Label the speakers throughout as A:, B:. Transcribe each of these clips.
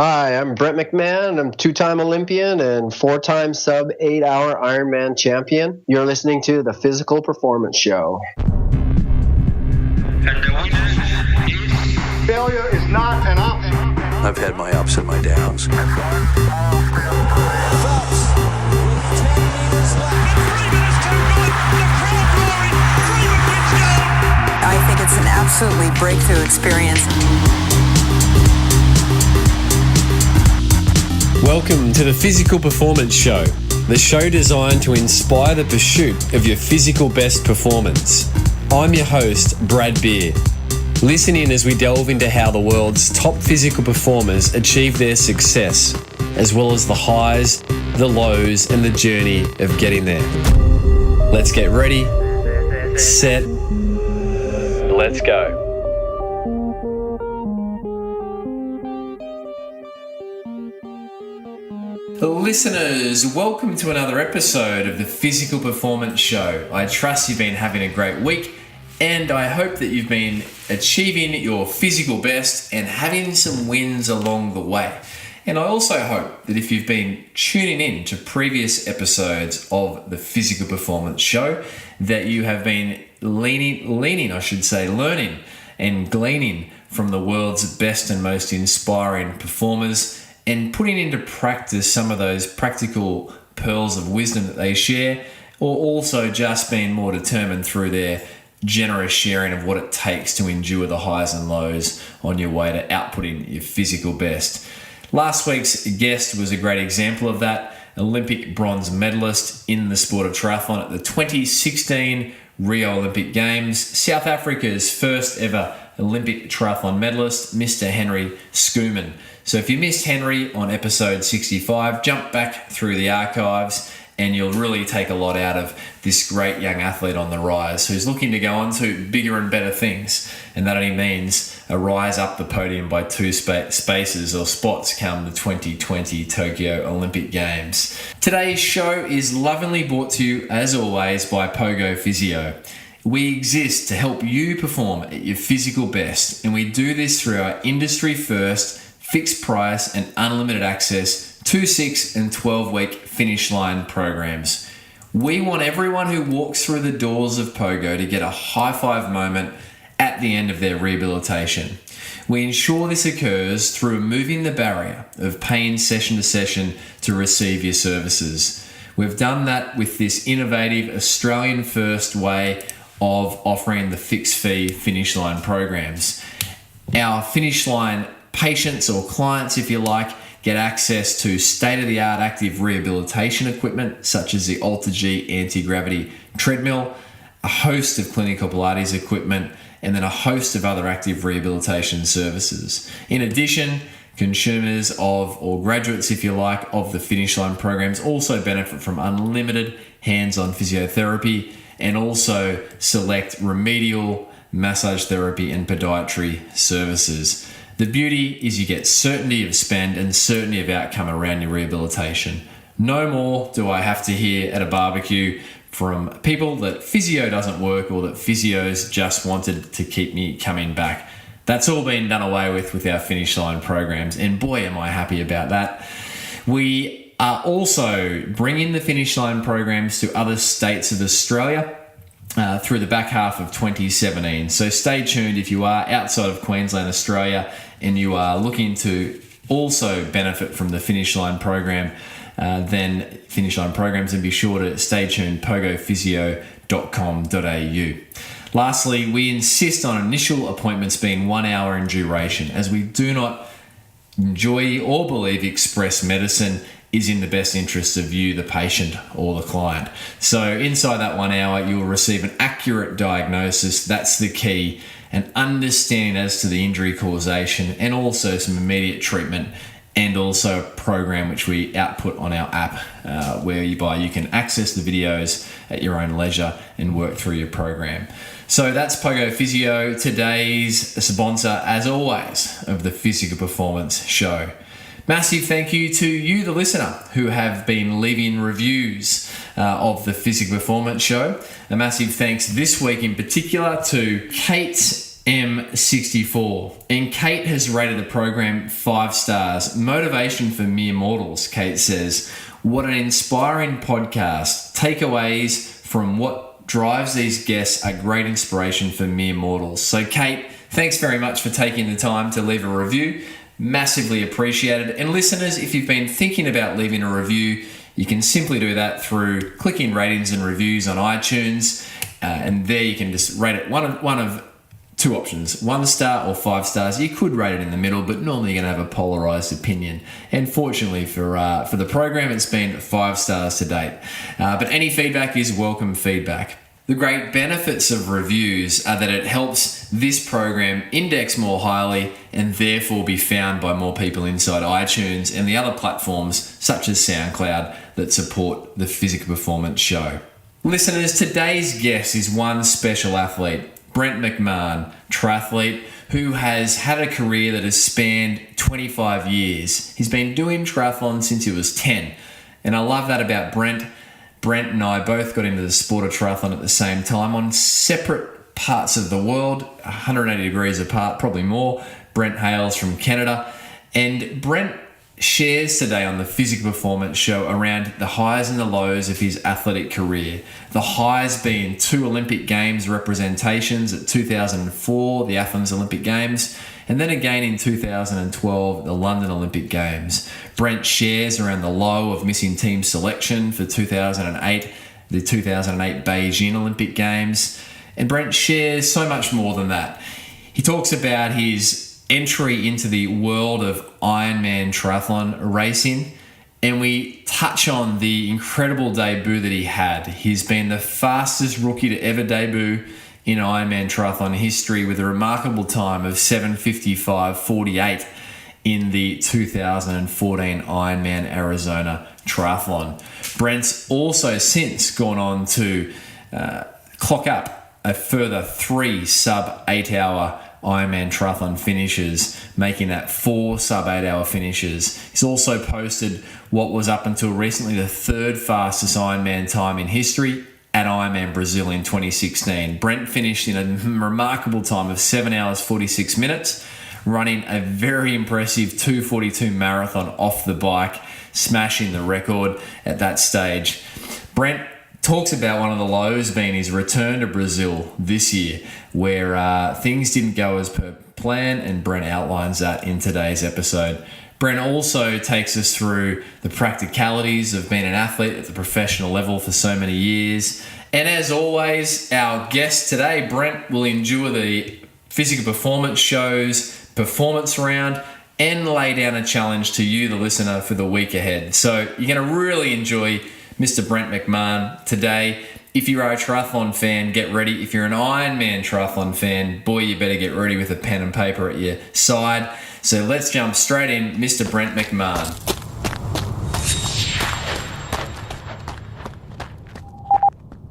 A: Hi, I'm Brent McMahon. I'm two-time Olympian and four-time sub-8-hour Ironman Champion. You're listening to The Physical Performance Show.
B: And the winner is...
C: Failure is not an option.
D: I've had my ups and my downs.
E: Phelps with 10 meters left. 3 minutes too good. The crowd roaring. Freeman wins gold.
F: I think it's an absolutely breakthrough experience.
G: Welcome to the Physical Performance Show, the show designed to inspire the pursuit of your physical best performance. I'm your host, Brad Beer. Listen in as we delve into how the world's top physical performers achieve their success, as well as the highs, the lows, and the journey of getting there. Let's get ready, set, let's go. Listeners, welcome to another episode of the Physical Performance Show. I trust you've been having a great week, and I hope that you've been achieving your physical best and having some wins along the way. And I also hope that if you've been tuning in to previous episodes of the Physical Performance Show, that you have been learning and gleaning from the world's best and most inspiring performers, and putting into practice some of those practical pearls of wisdom that they share, or also just being more determined through their generous sharing of what it takes to endure the highs and lows on your way to outputting your physical best. Last week's guest was a great example of that, Olympic bronze medalist in the sport of triathlon at the 2016 Rio Olympic Games, South Africa's first ever Olympic triathlon medalist, Mr. Henry Schoeman. So if you missed Henry on episode 65, jump back through the archives and you'll really take a lot out of this great young athlete on the rise who's looking to go on to bigger and better things. And that only means a rise up the podium by two spaces or spots come the 2020 Tokyo Olympic Games. Today's show is lovingly brought to you, as always, by POGO Physio. We exist to help you perform at your physical best, and we do this through our industry-first fixed price and unlimited access 2, 6 and 12-week finish line programs. We want everyone who walks through the doors of POGO to get a high five moment at the end of their rehabilitation. We ensure this occurs through removing the barrier of paying session to session to receive your services. We've done that with this innovative Australian first way of offering the fixed fee finish line programs. Our finish line patients or clients, if you like, get access to state-of-the-art active rehabilitation equipment such as the AlterG anti-gravity treadmill, a host of clinical Pilates equipment, and then a host of other active rehabilitation services. In addition, consumers of, or graduates, if you like, of the finish line programs also benefit from unlimited hands-on physiotherapy and also select remedial massage therapy and podiatry services. The beauty is you get certainty of spend and certainty of outcome around your rehabilitation. No more do I have to hear at a barbecue from people that physio doesn't work or that physios just wanted to keep me coming back. That's all been done away with our finish line programs, and boy am I happy about that. We are also bringing the finish line programs to other states of Australia through the back half of 2017. So stay tuned if you are outside of Queensland, Australia, and you are looking to also benefit from the finish line program, then finish line programs, and be sure to stay tuned, pogophysio.com.au. Lastly, we insist on initial appointments being 1 hour in duration, as we do not enjoy or believe express medicine is in the best interest of you, the patient or the client. So inside that 1 hour, you will receive an accurate diagnosis. That's the key. An understanding as to the injury causation, and also some immediate treatment, and also a program which we output on our app, whereby you can access the videos at your own leisure and work through your program. So that's POGO Physio, today's sponsor, as always, of the Physical Performance Show. Massive thank you to you, the listener, who have been leaving reviews of the Physical Performance Show. A massive thanks this week in particular to Kate M64. And Kate has rated the program 5 stars. Motivation for mere mortals, Kate says. What an inspiring podcast. Takeaways from what drives these guests are great inspiration for mere mortals. So Kate, thanks very much for taking the time to leave a review. Massively appreciated. And listeners, if you've been thinking about leaving a review, you can simply do that through clicking ratings and reviews on iTunes. And there you can just rate it one of 2 options, 1 star or 5 stars. You could rate it in the middle, but normally you're going to have a polarized opinion. And fortunately for the program, it's been 5 stars to date. But any feedback is welcome feedback. The great benefits of reviews are that it helps this program index more highly and therefore be found by more people inside iTunes and the other platforms such as SoundCloud that support the Physical Performance Show. Listeners, today's guest is one special athlete, Brent McMahon, triathlete, who has had a career that has spanned 25 years. He's been doing triathlon since he was 10. And I love that about Brent. Brent and I both got into the sport of triathlon at the same time on separate parts of the world, 180 degrees apart, probably more. Brent hails from Canada. And Brent shares today on the Physical Performance Show around the highs and the lows of his athletic career. The highs being 2 Olympic Games representations at 2004, the Athens Olympic Games, and then again in 2012, the London Olympic Games. Brent shares around the low of missing team selection for 2008, the 2008 Beijing Olympic Games. And Brent shares so much more than that. He talks about his entry into the world of Ironman triathlon racing, and we touch on the incredible debut that he had. He's been the fastest rookie to ever debut in Ironman triathlon history with a remarkable time of 7:55:48 in the 2014 Ironman Arizona Triathlon. Brent's also since gone on to clock up a further 3 sub-8 hour Ironman triathlon finishes, making that 4 sub-8 hour finishes. He's also posted what was up until recently the 3rd fastest Ironman time in history at Ironman Brazil in 2016. Brent finished in a remarkable time of 7 hours 46 minutes, running a very impressive 2:42 marathon off the bike, smashing the record at that stage. Brent talks about one of the lows being his return to Brazil this year, where things didn't go as per plan, and Brent outlines that in today's episode. Brent also takes us through the practicalities of being an athlete at the professional level for so many years. And as always, our guest today, Brent, will endure the Physical Performance Show's performance round and lay down a challenge to you, the listener, for the week ahead. So you're going to really enjoy Mr. Brent McMahon today. If you are a triathlon fan, get ready. If you're an Ironman triathlon fan, boy, you better get ready with a pen and paper at your side. So let's jump straight in, Mr. Brent McMahon.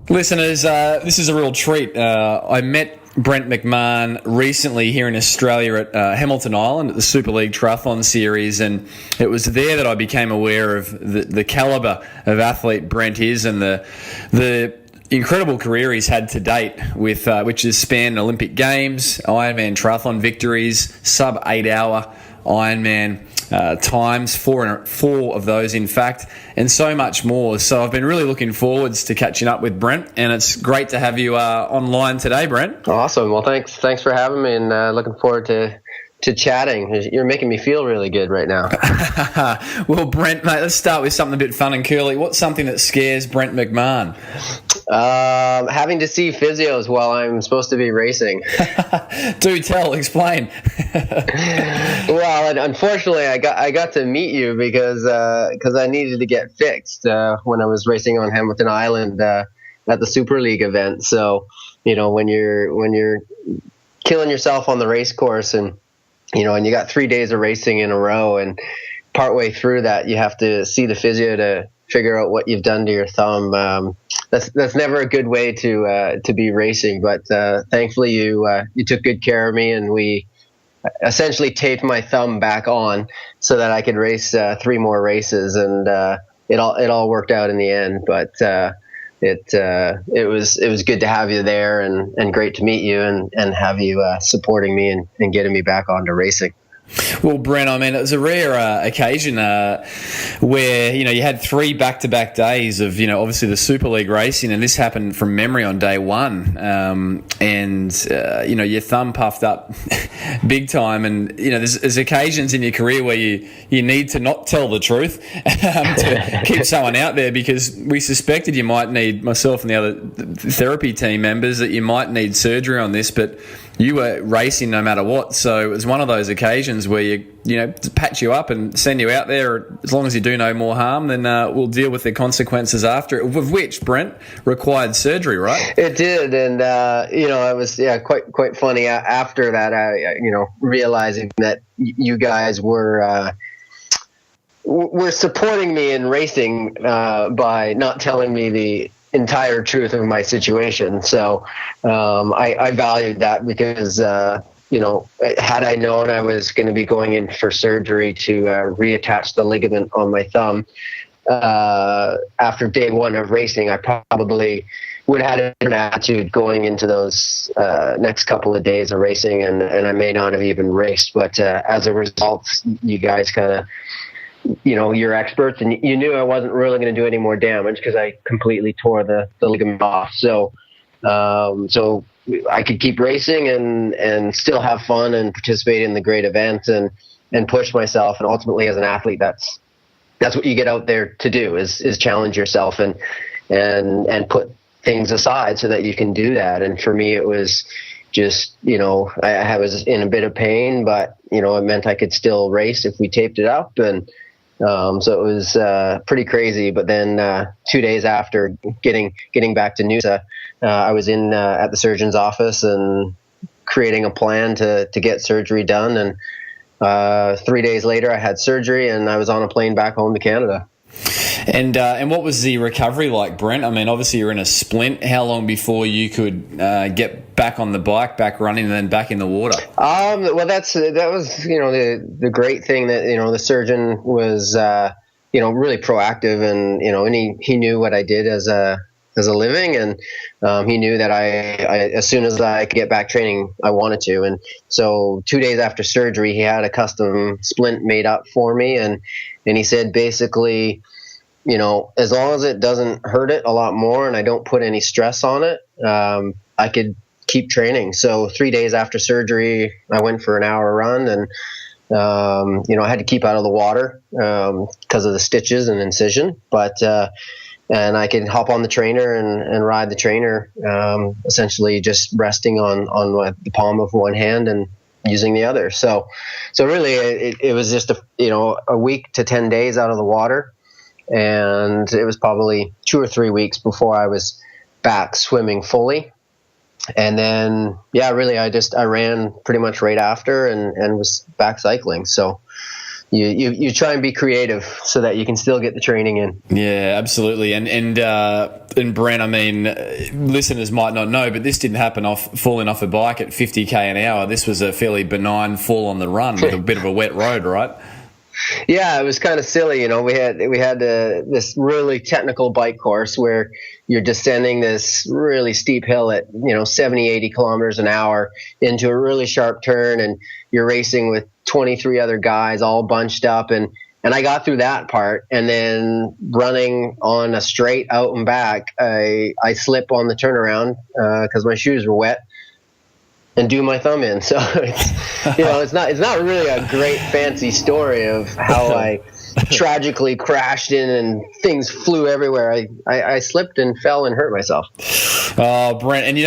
G: Listeners, this is a real treat. I met Brent McMahon recently here in Australia at Hamilton Island at the Super League Triathlon Series, and it was there that I became aware of the calibre of athlete Brent is and the incredible career he's had to date, with which has spanned Olympic Games, Ironman triathlon victories, sub-8 hour Ironman times, four of those in fact, and so much more. So I've been really looking forwards to catching up with Brent, and it's great to have you online today, Brent.
A: Awesome. Well, thanks for having me, and looking forward to chatting. You're making me feel really good right now.
G: Well, Brent, mate, let's start with something a bit fun and curly. What's something that scares Brent McMahon?
A: Having to see physios while I'm supposed to be racing.
G: Do tell, explain.
A: Well, and unfortunately, I got to meet you because I needed to get fixed when I was racing on Hamilton Island at the Super League event. So, when you're killing yourself on the race course, and and you got 3 days of racing in a row, and partway through that, you have to see the physio to figure out what you've done to your thumb. That's never a good way to be racing, but thankfully you took good care of me, and we essentially taped my thumb back on so that I could race 3 more races, and it all worked out in the end. But it was good to have you there and great to meet you and have you supporting me and getting me back onto racing.
G: Well, Brent, I mean, it was a rare occasion where, you had 3 back-to-back days of, obviously the Super League racing, and this happened from memory on day 1. Your thumb puffed up big time. And, there's occasions in your career where you need to not tell the truth to keep someone out there, because we suspected you might need, myself and the other therapy team members, that you might need surgery on this, but you were racing no matter what. So it was one of those occasions where you patch you up and send you out there. As long as you do no more harm, then we'll deal with the consequences after, of which, Brent, required surgery, right?
A: It did. And, it was quite funny after that, realizing that you guys were supporting me in racing by not telling me the entire truth of my situation. So I valued that, because had I known I was going to be going in for surgery to reattach the ligament on my thumb after day 1 of racing, I probably would have had a different attitude going into those next couple of days of racing, and I may not have even raced. But as a result, you guys kind of, you're experts, and you knew I wasn't really going to do any more damage because I completely tore the ligament off. So I could keep racing and still have fun and participate in the great events and push myself. And ultimately, as an athlete, that's what you get out there to do, is challenge yourself and put things aside so that you can do that. And for me, it was just, I was in a bit of pain, but, it meant I could still race if we taped it up. And so it was pretty crazy. But then 2 days after getting back to Noosa, I was in at the surgeon's office and creating a plan to get surgery done. And 3 days later, I had surgery and I was on a plane back home to Canada.
G: And what was the recovery like, Brent? I mean, obviously you're in a splint. How long before you could get back on the bike, back running, and then back in the water?
A: Well, that was the great thing that the surgeon was really proactive, and he knew what I did as a living, and he knew that I as soon as I could get back training, I wanted to. And so 2 days after surgery, he had a custom splint made up for me, and he said basically, as long as it doesn't hurt it a lot more and I don't put any stress on it, I could keep training. So 3 days after surgery, I went for an hour run, and I had to keep out of the water because of the stitches and incision, but and I could hop on the trainer and ride the trainer, essentially just resting on the palm of one hand and using the other. So really it was just a week to 10 days out of the water, and it was probably 2 or 3 weeks before I was back swimming fully. And then, really, I ran pretty much right after and was back cycling. So you try and be creative so that you can still get the training in.
G: Yeah, absolutely. And Brent, I mean, listeners might not know, but this didn't happen falling off a bike at 50k an hour. This was a fairly benign fall on the run with a bit of a wet road, right?
A: Yeah, it was kind of silly. We had this really technical bike course where you're descending this really steep hill at 70, 80 kilometers an hour into a really sharp turn, and you're racing with 23 other guys all bunched up, and I got through that part, and then running on a straight out and back, I slip on the turnaround because my shoes were wet, and do my thumb in. So it's not really a great fancy story of how I tragically crashed in and things flew everywhere. I slipped and fell and hurt myself.
G: Oh, Brent, and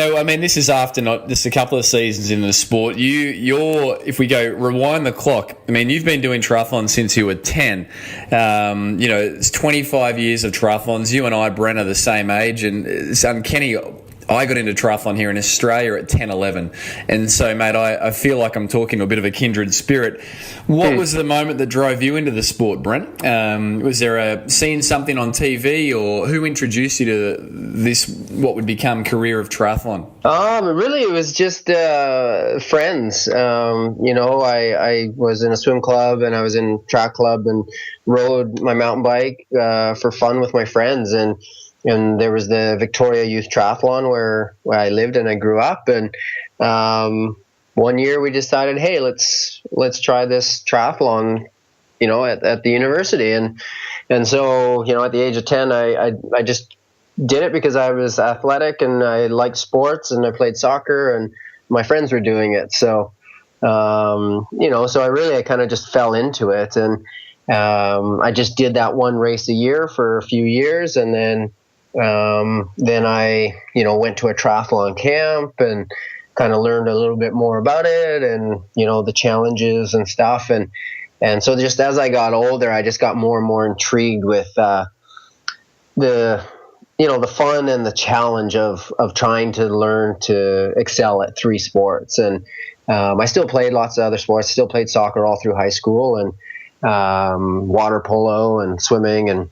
G: this is after not just a couple of seasons in the sport. If we go rewind the clock, you've been doing triathlon since you were 10. It's 25 years of triathlons. You and I, Brent, are the same age, and it's uncanny. I got into triathlon here in Australia at 10, 11. And so, mate, I feel like I'm talking to a bit of a kindred spirit. What was the moment that drove you into the sport, Brent? Was there seeing something on TV, or who introduced you to this, what would become career of triathlon?
A: Really, it was just friends. I was in a swim club and I was in track club and rode my mountain bike for fun with my friends. And there was the Victoria Youth Triathlon where I lived and I grew up. And one year we decided, hey, let's try this triathlon, at the university. And so, at the age of 10, I just did it because I was athletic and I liked sports and I played soccer and my friends were doing it. So, so I kind of just fell into it. And I just did that one race a year for a few years. And then I, went to a triathlon camp and kind of learned a little bit more about it and, the challenges and stuff. And so just as I got older, I just got more and more intrigued with the fun and the challenge of trying to learn to excel at 3 sports. And I still played lots of other sports, still played soccer all through high school and water polo and swimming and,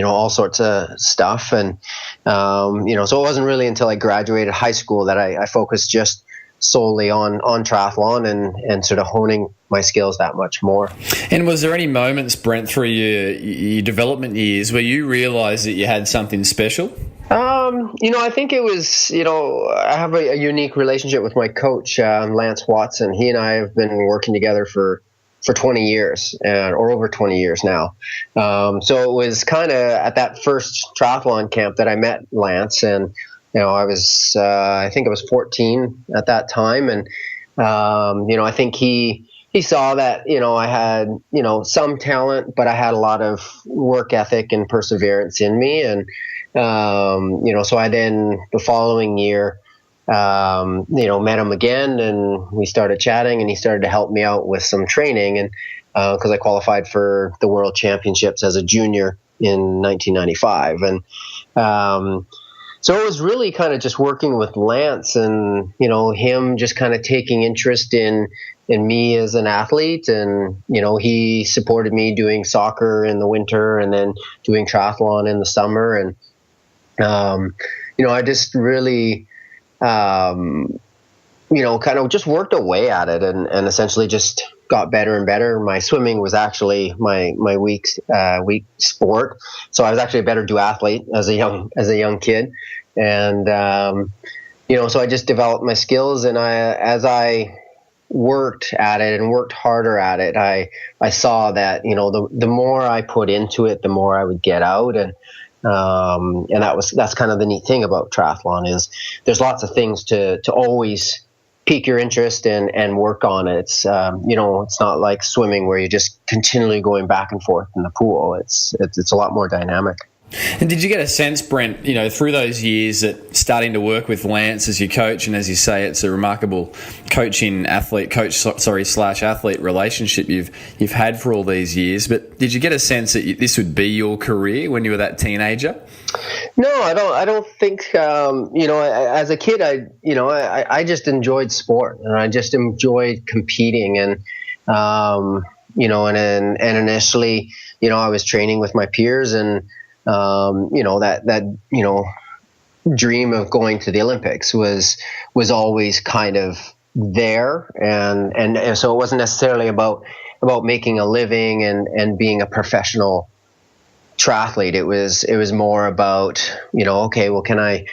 A: all sorts of stuff. And, so it wasn't really until I graduated high school that I focused just solely on triathlon and sort of honing my skills that much more.
G: And was there any moments, Brent, through your development years where you realized that you had something special?
A: I think it was, I have a unique relationship with my coach, Lance Watson. He and I have been working together for 20 years or over 20 years now. So it was kind of at that first triathlon camp that I met Lance, and I was I think I was 14 at that time, and I think he saw that I had some talent, but I had a lot of work ethic and perseverance in me, and so I then the following year met him again, and we started chatting, and he started to help me out with some training, and because I qualified for the World Championships as a junior in 1995, and so it was really kind of just working with Lance and him just kind of taking interest in me as an athlete, and he supported me doing soccer in the winter and then doing triathlon in the summer, and I just really kind of just worked away at it and essentially just got better and better. My swimming was actually my weak sport. So I was actually a better duathlete as a young kid. And, so I just developed my skills, and as I worked at it and worked harder at it, I saw that, the more I put into it, the more I would get out. And that's kind of the neat thing about triathlon is there's lots of things to always pique your interest and work on it. It's, it's not like swimming where you're just continually going back and forth in the pool. It's a lot more dynamic.
G: And did you get a sense, Brent, through those years that starting to work with Lance as your coach, and as you say, it's a remarkable coach/athlete relationship you've had for all these years. But did you get a sense that this would be your career when you were that teenager?
A: No, I don't think. As a kid, I just enjoyed sport, and I just enjoyed competing, and and initially, I was training with my peers, and that dream of going to the Olympics was always kind of there, and so it wasn't necessarily about making a living and being a professional triathlete. It was more about okay, well, can I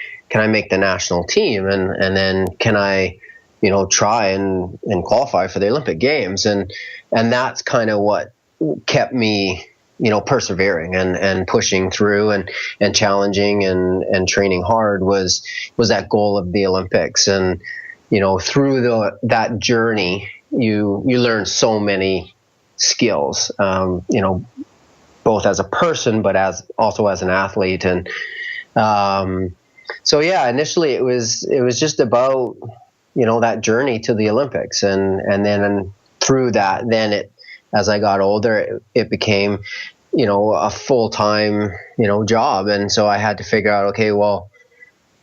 A: make the national team, and then can I try and qualify for the Olympic Games, and that's kind of what kept me persevering and pushing through and challenging and training hard was that goal of the Olympics. And, through that journey, you learn so many skills, both as a person, but also as an athlete. And, initially it was just about, that journey to the Olympics. And then through that, as I got older, it became, a full-time, job. And so I had to figure out, okay, well,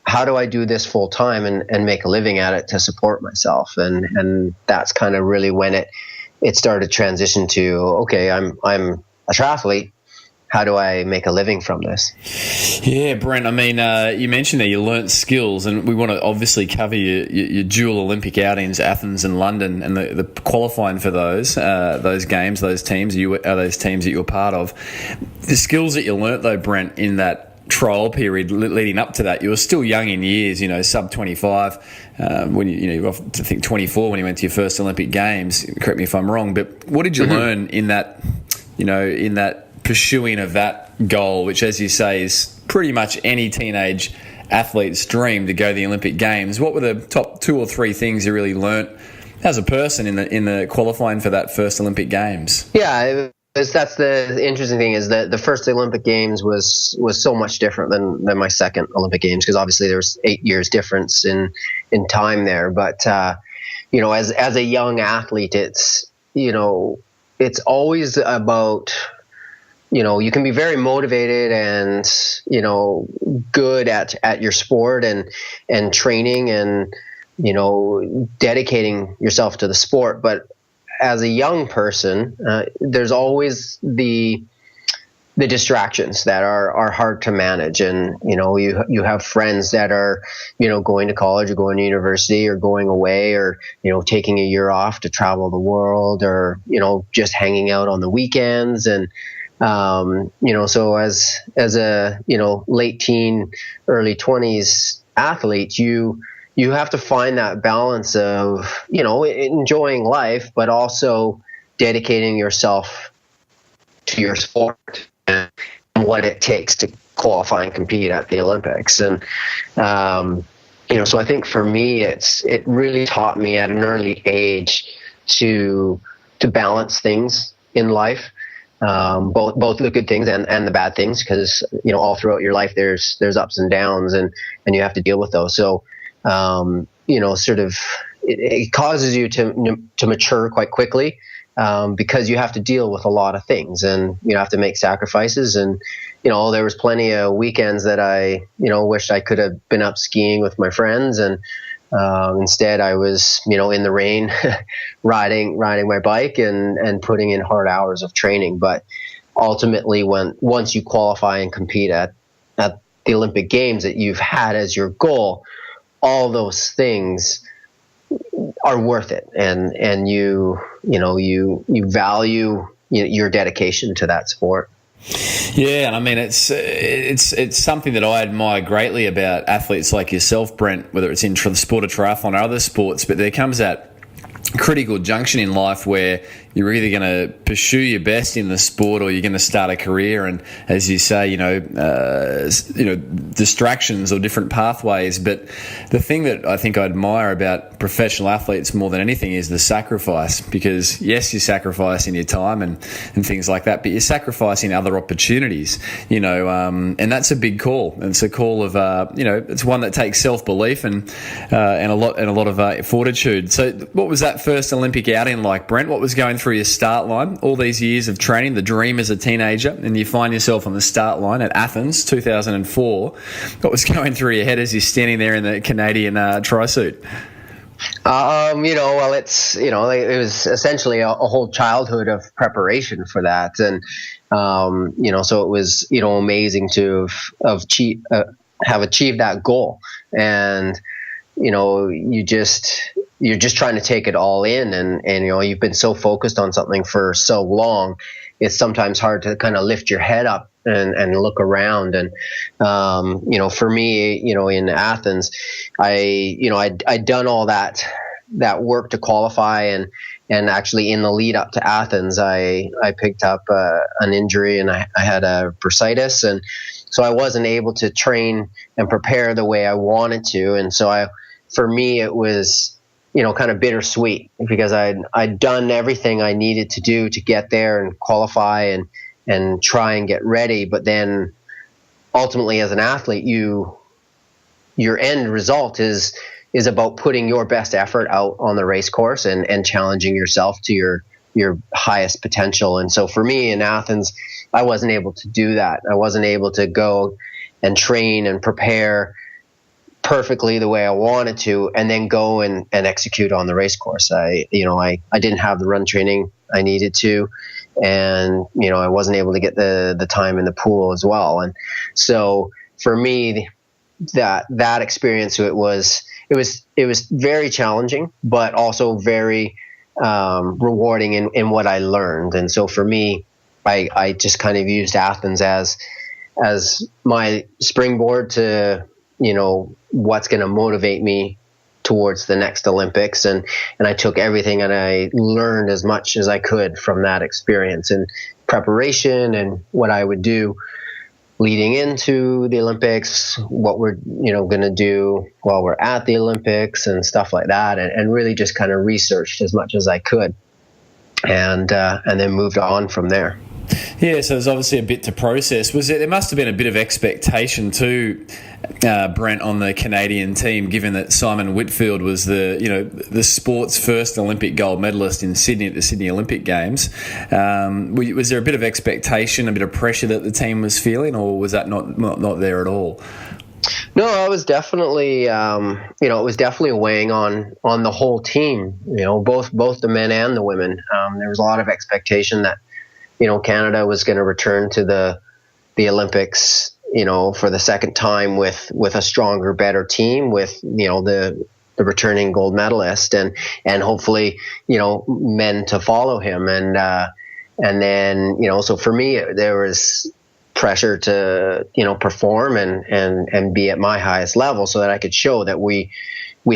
A: how do I do this full-time and make a living at it to support myself? And that's kind of really when it started to transition to, okay, I'm a triathlete. How do I make a living from this?
G: Yeah, Brent, I mean, you mentioned that you learnt skills, and we want to obviously cover your dual Olympic outings, Athens and London, and the qualifying for those games, those teams that you were part of. The skills that you learnt, though, Brent, in that trial period leading up to that, you were still young in years, sub 25, when you were, I think 24 when you went to your first Olympic Games. Correct me if I'm wrong, but what did you learn in that, in that pursuing of that goal, which, as you say, is pretty much any teenage athlete's dream, to go to the Olympic Games? What were the top 2 or 3 things you really learnt as a person in the qualifying for that first Olympic Games?
A: Yeah, that's the interesting thing, is that the first Olympic Games was so much different than my second Olympic Games, because obviously there was 8 years difference in time there. But as a young athlete, it's always about, you can be very motivated and good at your sport and training and dedicating yourself to the sport, but as a young person, there's always the distractions that are hard to manage. And, you have friends that are, going to college or going to university or going away or, taking a year off to travel the world or, just hanging out on the weekends. And, so as a, late teen, early 20s athlete, you have to find that balance of, enjoying life, but also dedicating yourself to your sport and what it takes to qualify and compete at the Olympics. And, so I think for me, it really taught me at an early age to balance things in life, both the good things and the bad things, because, all throughout your life, there's ups and downs and you have to deal with those. So, it causes you to mature quite quickly, because you have to deal with a lot of things and you have to make sacrifices. And, there was plenty of weekends that I, wished I could have been up skiing with my friends. And, instead I was, in the rain, riding my bike and putting in hard hours of training. But ultimately, once you qualify and compete at the Olympic Games that you've had as your goal, all those things are worth it, and you value your dedication to that sport.
G: Yeah, and I mean it's something that I admire greatly about athletes like yourself, Brent, whether it's in the sport of triathlon or other sports. But there comes that critical junction in life where you're either going to pursue your best in the sport or you're going to start a career, and as you say, distractions or different pathways. But the thing that I think I admire about professional athletes more than anything is the sacrifice, because yes, you're sacrificing your time and things like that, but you're sacrificing other opportunities, and that's a big call. And it's a call of, it's one that takes self-belief and a lot of fortitude. So what was that first Olympic outing like, Brent? What was going through your start line? All these years of training, the dream as a teenager, and you find yourself on the start line at Athens, 2004. What was going through your head as you're standing there in the Canadian tri-suit?
A: Well, it was essentially a whole childhood of preparation for that. And, so it was, amazing to have achieved that goal. And, you're just trying to take it all in, and you've been so focused on something for so long, it's sometimes hard to kind of lift your head up and look around. And for me, in Athens, I'd done all that work to qualify, and actually in the lead up to Athens, I picked up an injury, and I had a bursitis, and so I wasn't able to train and prepare the way I wanted to. And so for me, it was, kind of bittersweet, because I'd done everything I needed to do to get there and qualify and try and get ready. But then ultimately, as an athlete, your end result is about putting your best effort out on the race course and challenging yourself to your highest potential. And so for me in Athens, I wasn't able to do that. I wasn't able to go and train and prepare perfectly the way I wanted to, and then go and execute on the race course. I didn't have the run training I needed to, and I wasn't able to get the time in the pool as well. And so for me, that experience, it was very challenging, but also very rewarding in what I learned. And so for me, I just kind of used Athens as as my springboard to, what's going to motivate me towards the next Olympics. And I took everything and I learned as much as I could from that experience and preparation and what I would do leading into the Olympics, what we're, going to do while we're at the Olympics and stuff like that. And really just kind of researched as much as I could and then moved on from there.
G: Yeah, so there's obviously a bit to process. There must have been a bit of expectation too, Brent, on the Canadian team, given that Simon Whitfield was the sport's first Olympic gold medalist in Sydney at the Sydney Olympic Games. Was there a bit of expectation, a bit of pressure that the team was feeling, or was that not there at all?
A: No, it was definitely, it was definitely weighing on the whole team. Both the men and the women. There was a lot of expectation that, Canada was going to return to the Olympics, for the second time with a stronger, better team, with the returning gold medalist, and hopefully men to follow him, and then so for me there was pressure to perform and be at my highest level so that I could show that we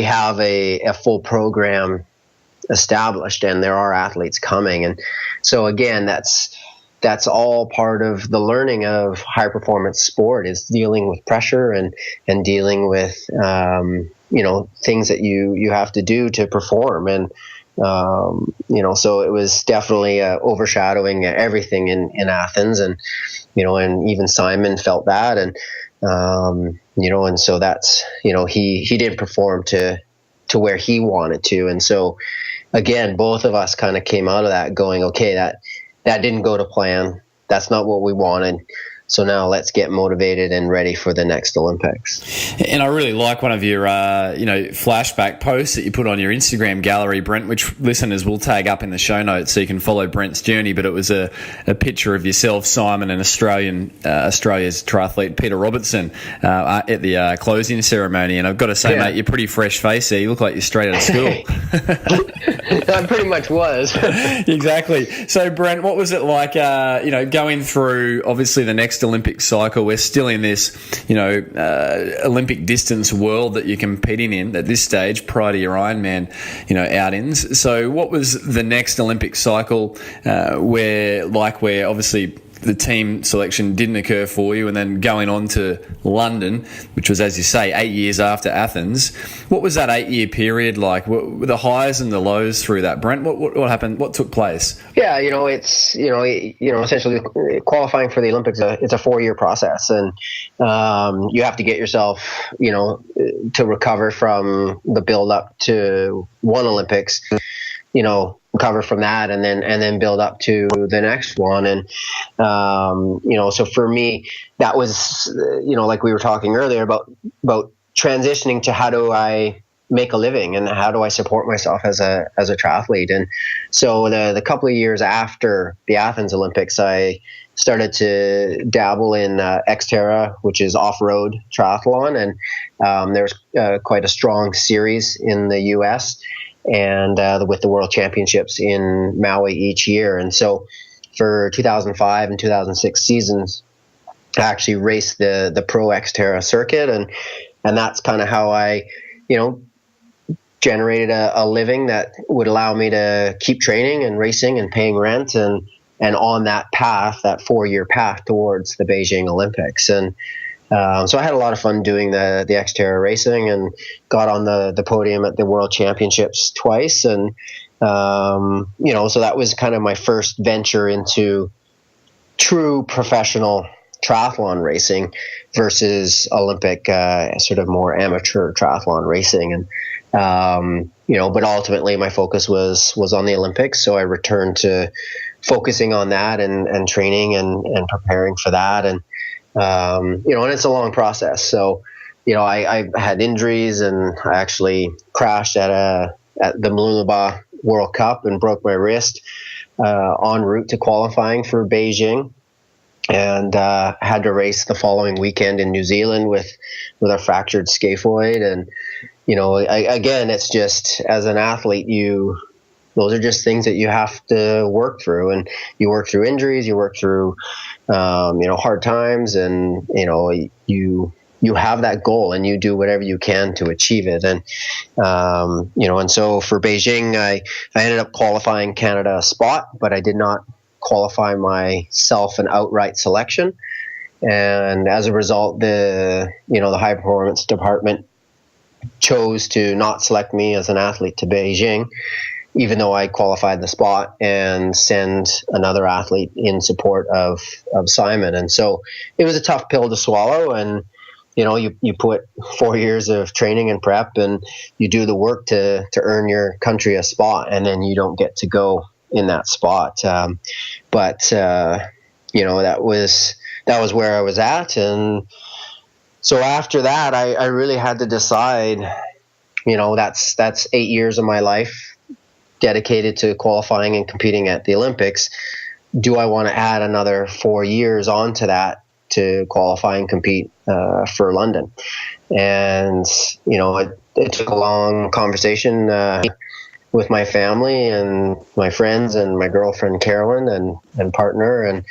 A: have a full program established and there are athletes coming. And so again, that's all part of the learning of high performance sport, is dealing with pressure and dealing with things that you have to do to perform. And so it was definitely overshadowing everything in Athens, and and even Simon felt that, and and so that's he didn't perform to where he wanted to. And so again, both of us kind of came out of that going, okay, that didn't go to plan. That's not what we wanted. So now let's get motivated and ready for the next Olympics. And
G: I really like one of your, flashback posts that you put on your Instagram gallery, Brent, which listeners will tag up in the show notes so you can follow Brent's journey. But it was a picture of yourself, Simon, and Australia's triathlete Peter Robertson at the closing ceremony. And I've got to say, mate, you're pretty fresh face there. You look like you're straight out of school.
A: I pretty much was.
G: Exactly. So, Brent, what was it like, going through, obviously, the next Olympic cycle? We're still in this, Olympic distance world that you're competing in at this stage prior to your Ironman, outings. So what was the next Olympic cycle where obviously the team selection didn't occur for you, and then going on to London, which was, as you say, 8 years after Athens? What was that 8-year period like? What were the highs and the lows through that, Brent? What happened? What took place?
A: Yeah, it's essentially qualifying for the Olympics. It's a 4-year process, and you have to get yourself, to recover from the build up to one Olympics, recover from that and then build up to the next one. And, so for me, that was, like we were talking earlier about transitioning to how do I make a living and how do I support myself as a triathlete. And so the couple of years after the Athens Olympics, I started to dabble in Xterra, which is off-road triathlon. And there's quite a strong series in the US, and with the World Championships in Maui each year. And so for 2005 and 2006 seasons, I actually raced the Pro Xterra circuit, and that's kind of how I, generated a living that would allow me to keep training and racing and paying rent and on that path, that 4-year path towards the Beijing Olympics. And so I had a lot of fun doing the Xterra racing, and got on the podium at the World Championships twice. And, so that was kind of my first venture into true professional triathlon racing versus Olympic, sort of more amateur triathlon racing. And, but ultimately my focus was on the Olympics. So I returned to focusing on that and training and preparing for that. And, and it's a long process. So, I had injuries, and I actually crashed at the Mooloolaba World Cup and broke my wrist en route to qualifying for Beijing, and had to race the following weekend in New Zealand with a fractured scaphoid. And again, it's just, as an athlete, you those are just things that you have to work through, and you work through injuries, you work through, hard times, and, you have that goal and you do whatever you can to achieve it. And, and so for Beijing, I ended up qualifying Canada a spot, but I did not qualify myself an outright selection. And as a result, the high performance department chose to not select me as an athlete to Beijing, even though I qualified the spot, and send another athlete in support of Simon. And so it was a tough pill to swallow. And, you put 4 years of training and prep, and you do the work to earn your country a spot, and then you don't get to go in that spot. But that was where I was at. And so after that, I really had to decide, that's 8 years of my life dedicated to qualifying and competing at the Olympics. Do I want to add another 4 years onto that to qualify and compete for London? And, it took a long conversation with my family and my friends and my girlfriend, Carolyn, and partner. And,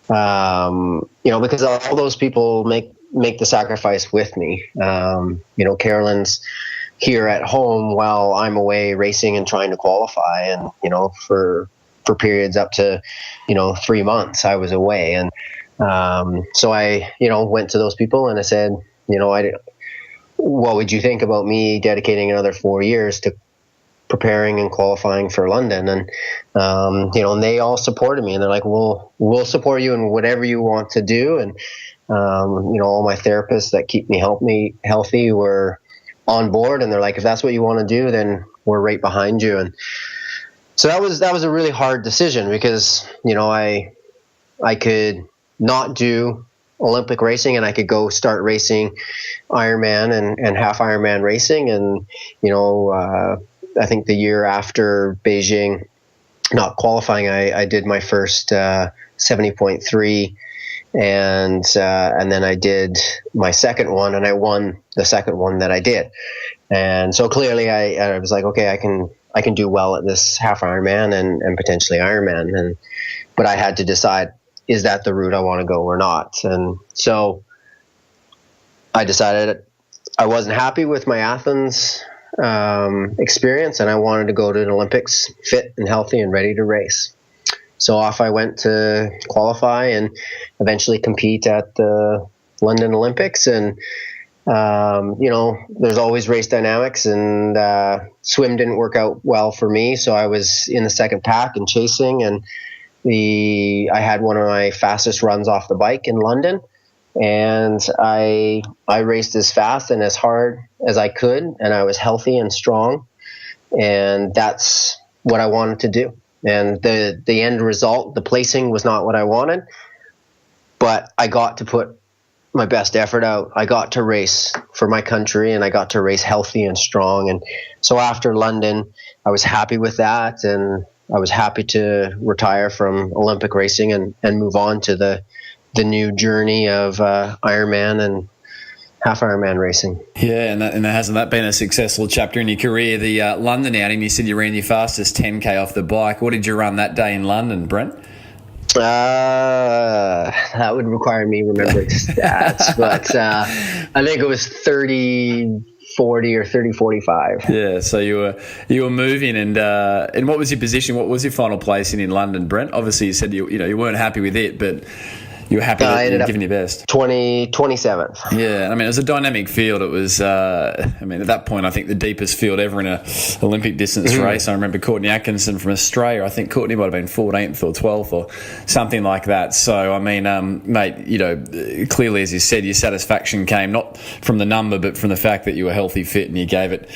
A: because all those people make the sacrifice with me. Carolyn's here at home while I'm away racing and trying to qualify. And, for periods up to, 3 months I was away. And, so I, went to those people and I said, what would you think about me dedicating another 4 years to preparing and qualifying for London? And, and they all supported me, and they're like, we'll support you in whatever you want to do. And, all my therapists that keep me healthy were on board, and they're like, if that's what you want to do, then we're right behind you. And so that was a really hard decision, because, I could not do Olympic racing, and I could go start racing Ironman and half Ironman racing. And, I think the year after Beijing, not qualifying, I did my first 70.3, and then I did my second one, and I won the second one that I did. And so clearly I was like, okay, I can do well at this half Ironman and potentially Ironman. But I had to decide, is that the route I want to go or not? And so I decided I wasn't happy with my Athens experience, and I wanted to go to an Olympics fit and healthy and ready to race. So off I went to qualify and eventually compete at the London Olympics. And, there's always race dynamics, and swim didn't work out well for me. So I was in the second pack and chasing, and I had one of my fastest runs off the bike in London, and I raced as fast and as hard as I could, and I was healthy and strong, and that's what I wanted to do. And the end result, the placing, was not what I wanted, but I got to put my best effort out. I got to race for my country, and I got to race healthy and strong. And so after London, I was happy with that, and I was happy to retire from Olympic racing and move on to the new journey of Ironman and half Ironman racing.
G: Yeah, and hasn't that been a successful chapter in your career? The London outing, you said you ran your fastest 10K off the bike. What did you run that day in London, Brent?
A: That would require me remembering stats, but I think it was 30-40 or 30-45.
G: Yeah, so you were moving, and what was your position? What was your final placing in London, Brent? Obviously, you said you weren't happy with it, but you were happy that you were giving your best.
A: 27th.
G: Yeah, I mean, it was a dynamic field. It was, at that point, I think the deepest field ever in an Olympic distance race. I remember Courtney Atkinson from Australia. I think Courtney might have been 14th or 12th or something like that. So, I mean, mate, clearly, as you said, your satisfaction came not from the number, but from the fact that you were healthy, fit, and you gave it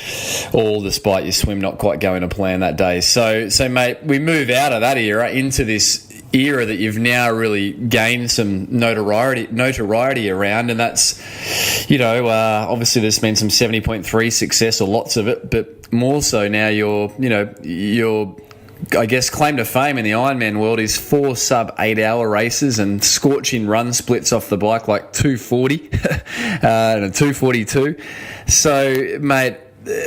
G: all despite your swim not quite going to plan that day. So, mate, we move out of that era into this era that you've now really gained some notoriety around, and that's, obviously there's been some 70.3 success, or lots of it, but more so now your I guess claim to fame in the Ironman world is 4 sub-8 hour races and scorching run splits off the bike like 240 and a 242. So, mate,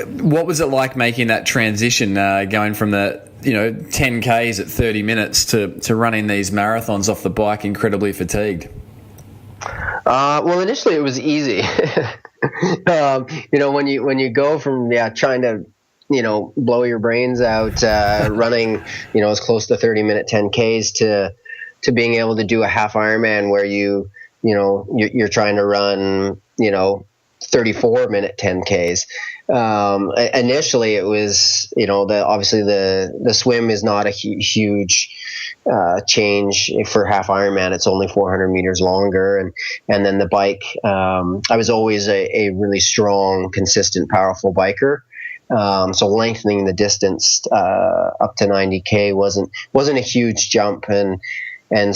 G: what was it like making that transition, going from the 10Ks at 30 minutes to running these marathons off the bike incredibly fatigued?
A: Well, initially it was easy. When you go from trying to blow your brains out running as close to 30-minute 10Ks to being able to do a half Ironman where you're trying to run 34-minute 10Ks. Initially it was obviously the swim is not a huge change for half Ironman. It's only 400 meters longer, and then the bike. I was always a really strong, consistent, powerful biker. So lengthening the distance up to 90K wasn't a huge jump, and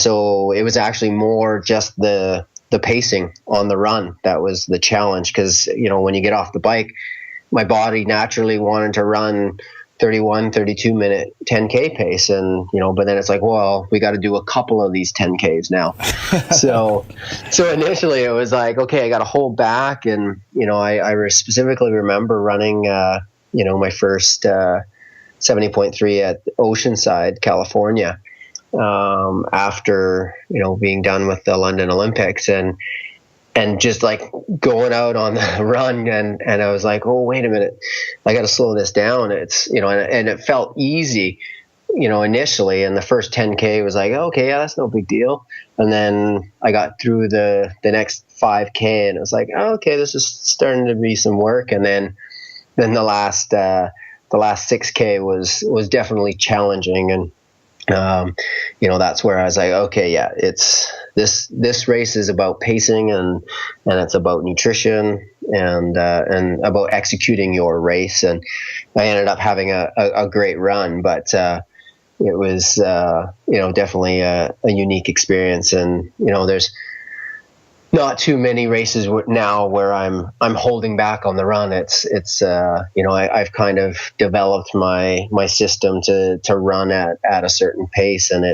A: so it was actually more just the pacing on the run that was the challenge, because when you get off the bike, my body naturally wanted to run 32 minute 10K pace, and but then it's like, well, we got to do a couple of these 10Ks now. so initially it was like, okay, I got to hold back, and I specifically remember running my first 70.3 at Oceanside, California, after being done with the London Olympics, and just like going out on the run, and I was like, oh, wait a minute, I got to slow this down. It's and it felt easy initially, and the first 10K was like, okay, yeah, that's no big deal. And then I got through the next 5K, and it was like, oh, okay, this is starting to be some work. And then the last 6K was definitely challenging, and that's where I was like, okay, yeah, it's this race is about pacing, and it's about nutrition, and about executing your race. And I ended up having a great run, but it was definitely a unique experience. And there's not too many races now where I'm holding back on the run. It's I've kind of developed my system to run at a certain pace, and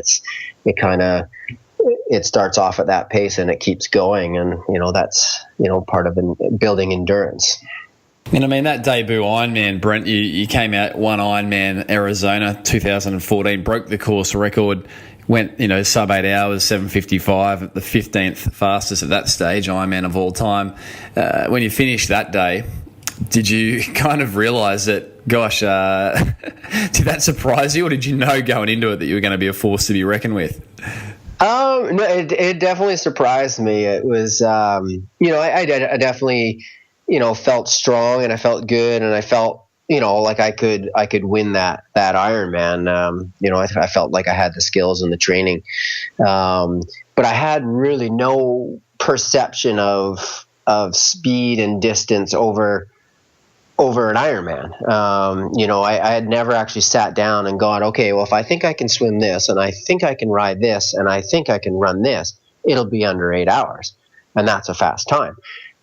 A: it starts off at that pace and it keeps going, and that's part of building endurance.
G: And I mean, that debut Ironman, Brent, you came out one Ironman Arizona 2014, broke the course record, went sub 8 hours, 7:55, the 15th fastest at that stage Ironman of all time. When you finished that day, did you kind of realize that, gosh, did that surprise you, or did you know going into it that you were going to be a force to be reckoned with?
A: No, it definitely surprised me. It was, I definitely, felt strong, and I felt good, and I felt, like I could win that Ironman. I felt like I had the skills and the training, but I had really no perception of speed and distance over an Ironman. I had never actually sat down and gone, okay, well, if I think I can swim this, and I think I can ride this, and I think I can run this, it'll be under 8 hours. And that's a fast time.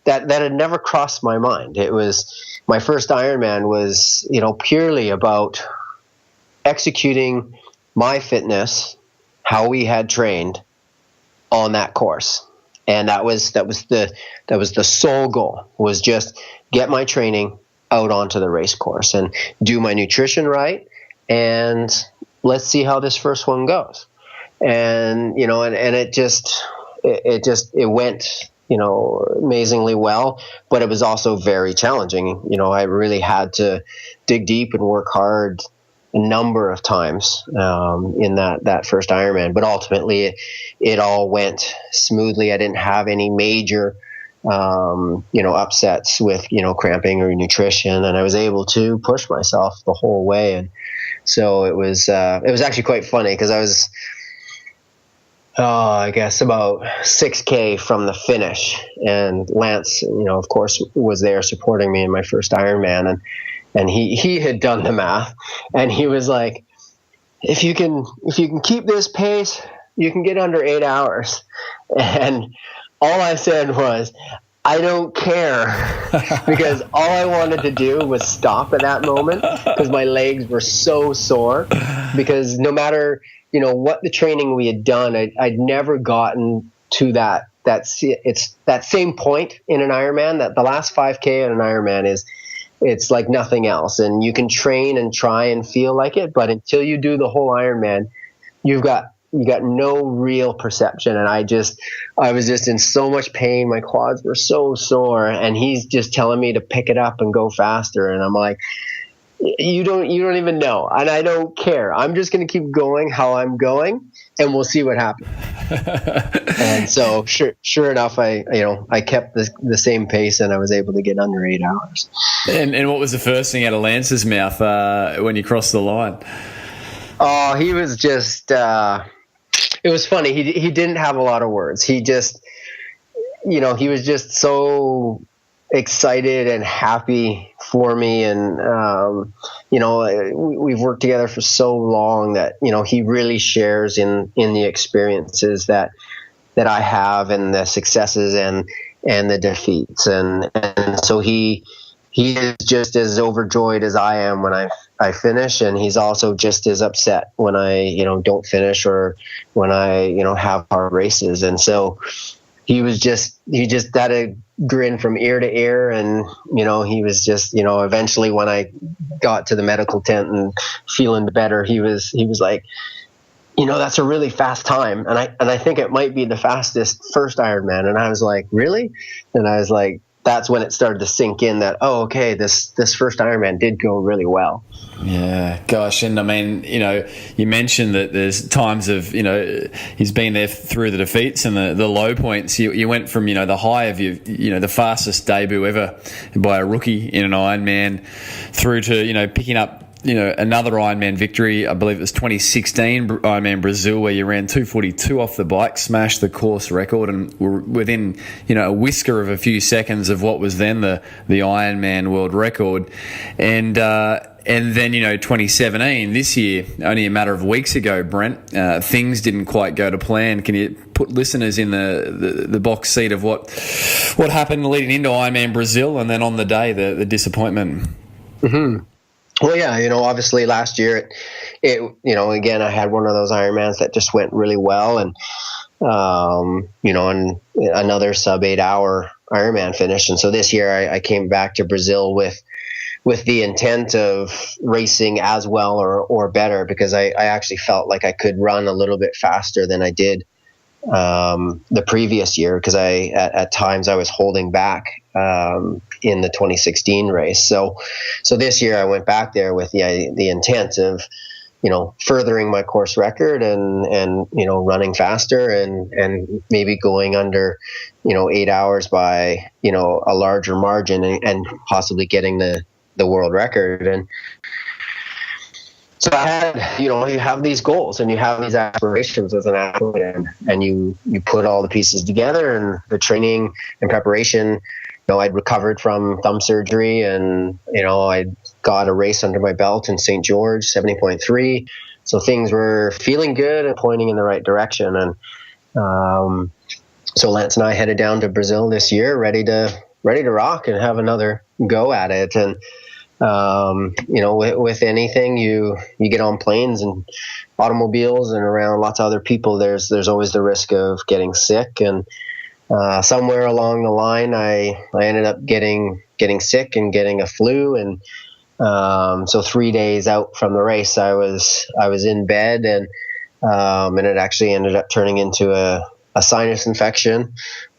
A: That had never crossed my mind. It was, my first Ironman was, purely about executing my fitness, how we had trained on that course. And that was the sole goal, was just get my training out onto the race course and do my nutrition right, and let's see how this first one goes. And and it went amazingly well, but it was also very challenging. I really had to dig deep and work hard a number of times in that first Ironman, but ultimately it all went smoothly. I didn't have any major upsets with, cramping or nutrition, and I was able to push myself the whole way. And so it was actually quite funny, because I was, I guess about 6K from the finish, and Lance, of course, was there supporting me in my first Ironman, and he had done the math, and he was like, if you can keep this pace, you can get under 8 hours. And all I said was, I don't care, because all I wanted to do was stop at that moment, because my legs were so sore, because no matter, what the training we had done, I'd never gotten to it's that same point in an Ironman. That the last 5K in an Ironman it's like nothing else. And you can train and try and feel like it, but until you do the whole Ironman, you got no real perception. And I was just in so much pain. My quads were so sore, and he's just telling me to pick it up and go faster. And I'm like, you don't even know. And I don't care. I'm just going to keep going how I'm going, and we'll see what happens. And so sure enough, I kept the same pace, and I was able to get under 8 hours.
G: And what was the first thing out of Lance's mouth when you crossed the line?
A: Oh, he was just, it was funny. He didn't have a lot of words. He just, he was just so excited and happy for me. And, we've worked together for so long that, he really shares in the experiences that I have, and the successes and the defeats. And so he is just as overjoyed as I am when I finish, and he's also just as upset when I, don't finish, or when I, have hard races. And so he just had a grin from ear to ear. And, he was just, eventually when I got to the medical tent and feeling better, he was like, that's a really fast time. And I think it might be the fastest first Ironman. And I was like, really? And I was like, that's when it started to sink in that, oh, okay, this first Ironman did go really well.
G: Yeah, gosh. And I mean, you mentioned that there's times of, he's been there through the defeats and the low points. You went from, the high of the fastest debut ever by a rookie in an Ironman through to, picking up, another Ironman victory. I believe it was 2016 Ironman Brazil, where you ran 2:42 off the bike, smashed the course record, and were within, a whisker of a few seconds of what was then the Ironman world record. And then, 2017, this year, only a matter of weeks ago, Brent, things didn't quite go to plan. Can you put listeners in the box seat of what happened leading into Ironman Brazil, and then on the day, the disappointment?
A: Mm-hmm. Well, yeah, obviously last year, it again, I had one of those Ironmans that just went really well, and, and another sub 8 hour Ironman finish. And so this year I came back to Brazil with the intent of racing as well or better, because I actually felt like I could run a little bit faster than I did the previous year, because at times I was holding back in the 2016 race. So this year I went back there with the intent of furthering my course record and running faster and maybe going under 8 hours by a larger margin and possibly getting the world record. And so I had, you have these goals and you have these aspirations as an athlete, and you put all the pieces together, and the training and preparation. I'd recovered from thumb surgery, and I'd got a race under my belt in St. George, 70.3. So things were feeling good and pointing in the right direction. And so Lance and I headed down to Brazil this year, ready to rock and have another go at it. And with anything, you get on planes and automobiles and around lots of other people, there's always the risk of getting sick. And somewhere along the line, I ended up getting sick and getting a flu. And so 3 days out from the race, I was in bed, and it actually ended up turning into a sinus infection.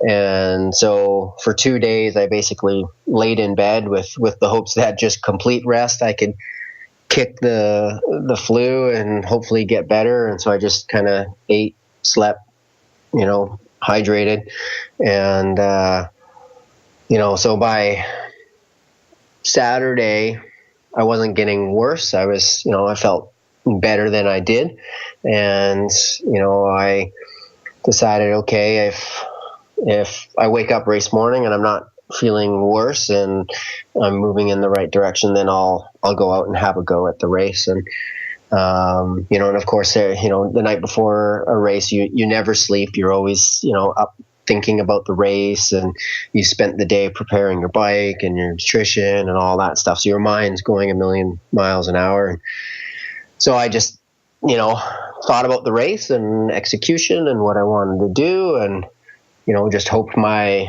A: And so for 2 days, I basically laid in bed with the hopes that just complete rest, I could kick the flu and hopefully get better. And so I just kind of ate, slept, hydrated. And, so by Saturday, I wasn't getting worse. I was, I felt better than I did. And, I decided, okay, if I wake up race morning and I'm not feeling worse and I'm moving in the right direction, then I'll go out and have a go at the race. And, and of course, the night before a race, you never sleep. You're always, up thinking about the race, and you spent the day preparing your bike and your nutrition and all that stuff. So your mind's going a million miles an hour. And so I just, thought about the race and execution and what I wanted to do, and, just hoped my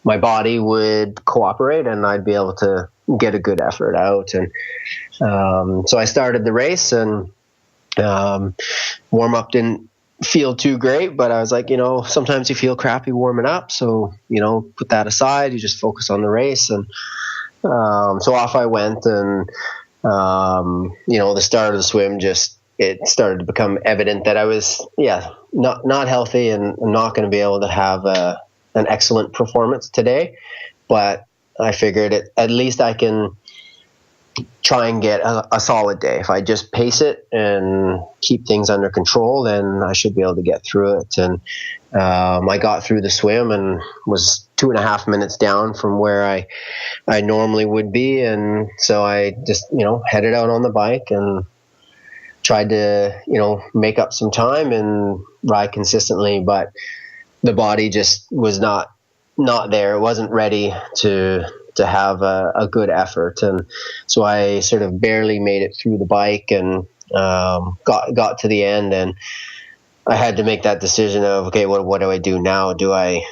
A: body would cooperate and I'd be able to get a good effort out. And so I started the race, and warm up didn't feel too great, but I was like, sometimes you feel crappy warming up, so put that aside. You just focus on the race. And so off I went, and the start of the swim, it started to become evident that I was not healthy and not going to be able to have an excellent performance today. But I figured at least I can try and get a solid day. If I just pace it and keep things under control, then I should be able to get through it. And I got through the swim and was 2.5 minutes down from where I normally would be. And so I just, headed out on the bike and tried to, make up some time and ride consistently, but the body just was not there. It wasn't ready to have a good effort. And so I sort of barely made it through the bike, and got to the end, and I had to make that decision of, okay, what do I do now? Do I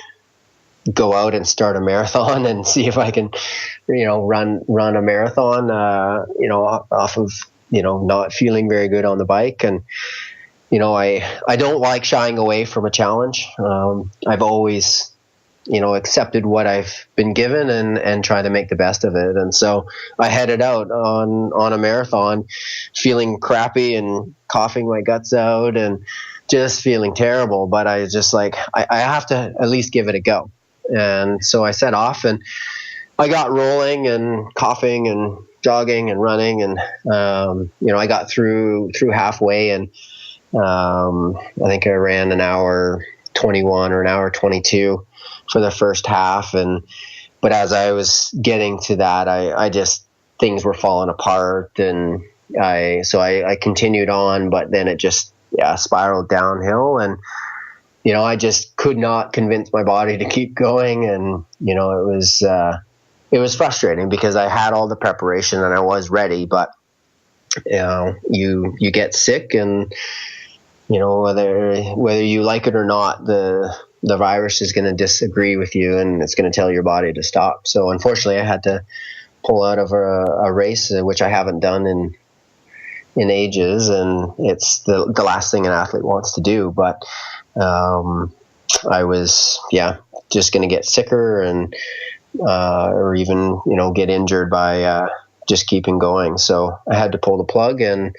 A: go out and start a marathon and see if I can, run a marathon, off of, not feeling very good on the bike? And, I don't like shying away from a challenge. I've always, accepted what I've been given and try to make the best of it. And so I headed out on a marathon feeling crappy and coughing my guts out and just feeling terrible. But I was just like, I have to at least give it a go. And so I set off, and I got rolling and coughing and jogging and running. And, I got through halfway, and I think I ran an hour 21 or an hour 22 for the first half. But as I was getting to that, I just, things were falling apart, and I continued on, but then it just, spiraled downhill. And, I just could not convince my body to keep going. And, it was frustrating because I had all the preparation and I was ready, but, you get sick, and, whether you like it or not, the virus is going to disagree with you, and it's going to tell your body to stop. So unfortunately, I had to pull out of a race, which I haven't done in ages, and it's the last thing an athlete wants to do. But I was just going to get sicker and or even get injured by just keeping going. So I had to pull the plug, and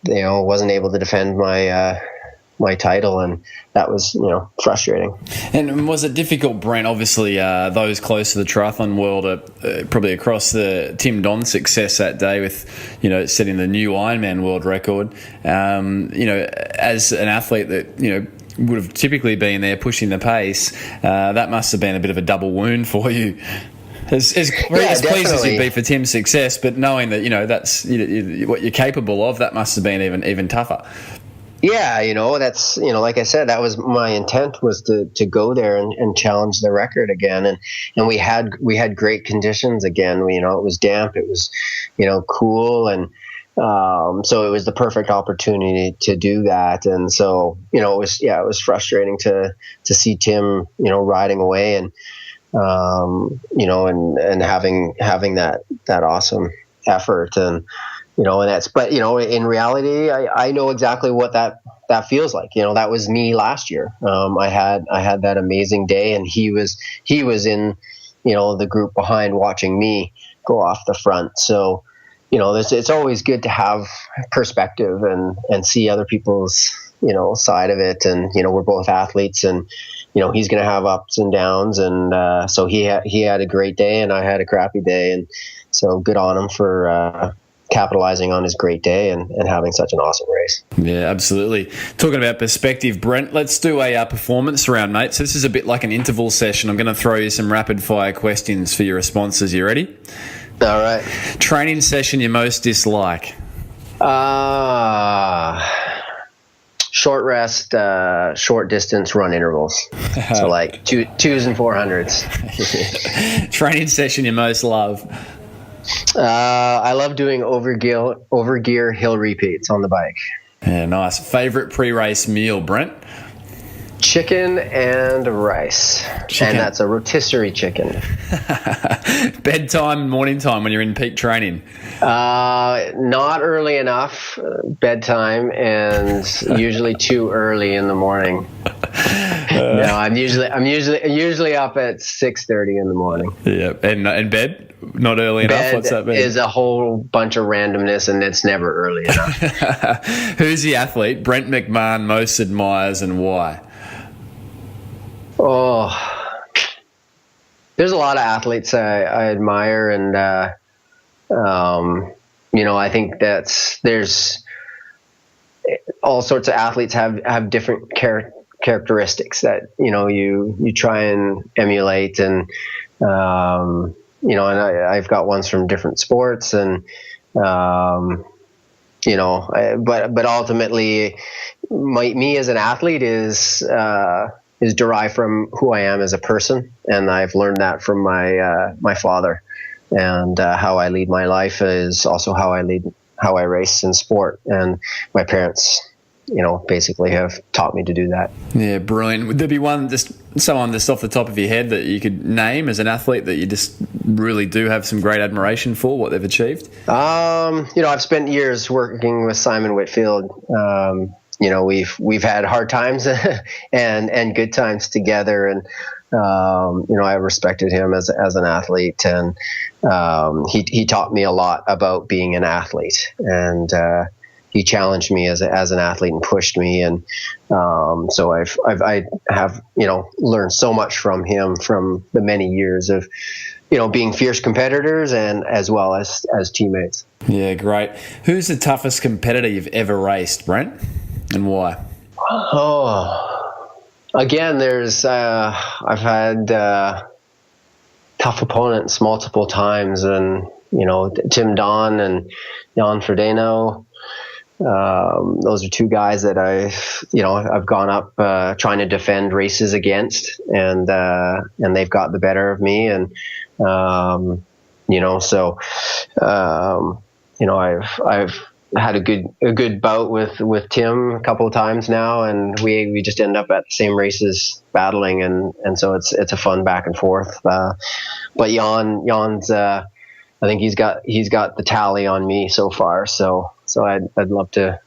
A: wasn't able to defend my title, and that was frustrating. And
G: was it difficult, Brent? Obviously, those close to the triathlon world are probably across the Tim Don's success that day with setting the new Ironman world record. As an athlete that would have typically been there pushing the pace, that must have been a bit of a double wound for you. As pleased as you'd be for Tim's success, but knowing that that's what you're capable of, that must have been even tougher. Yeah, that's like I said, that was my intent, was to go there and challenge the record again, and we had great conditions again. It was damp, it was cool, and so it was the perfect opportunity to do that. And so it was frustrating to see Tim riding away, and and having that awesome effort, and and that's, but in reality, I know exactly what that feels like. That was me last year. I had that amazing day, and he was in the group behind watching me go off the front. So it's always good to have perspective and see other people's side of it. And we're both athletes, and he's going to have ups and downs, and so he had a great day, and I had a crappy day, and so good on him for capitalizing on his great day and having such an awesome race. Yeah, absolutely. Talking about perspective, Brent, let's do a performance round, mate. So this is a bit like an interval session. I'm going to throw you some rapid fire questions for your responses. You ready? All right. Training session you most dislike? Short rest, short distance run intervals. So like 2s and 400s. Training session you most love? I love doing overgear hill repeats on the bike. Yeah, nice. Favorite pre-race meal, Brent?
A: Chicken and rice.
G: Chicken.
A: And that's a rotisserie chicken.
G: Bedtime, morning time when you're in peak training?
A: Not early enough, bedtime, and usually too early in the morning. No, I'm usually up at 6:30 in the morning.
G: Yeah, and bed? Not early enough? What's that mean?
A: Is a whole bunch of randomness, and it's never early enough.
G: Who's the athlete Brent McMahon most admires and why?
A: Oh, there's a lot of athletes I admire, and I think there's all sorts of athletes have different characteristics that you try and emulate, and and I've got ones from different sports, and but ultimately, me as an athlete is derived from who I am as a person, and I've learned that from my father, and how I lead my life is also how I race in sport, and my parents, basically have taught me to do that.
G: Yeah, brilliant. Would there be someone just off the top of your head that you could name as an athlete that you just really do have some great admiration for, what they've achieved?
A: I've spent years working with Simon Whitfield. We've had hard times and good times together, and I respected him as an athlete, and he taught me a lot about being an athlete, and he challenged me as an athlete and pushed me, and so I have learned so much from him from the many years of being fierce competitors and as well as teammates.
G: Yeah, great. Who's the toughest competitor you've ever raced, Brent? And why?
A: Oh, again, I've had tough opponents multiple times, and Tim Don and Jan Frodeno. Those are two guys that I've gone up trying to defend races against, and they've got the better of me, and I've had a good bout with Tim a couple of times now, and we just end up at the same races battling, and so it's a fun back and forth. But Jan's I think he's got the tally on me so far, so I'd love to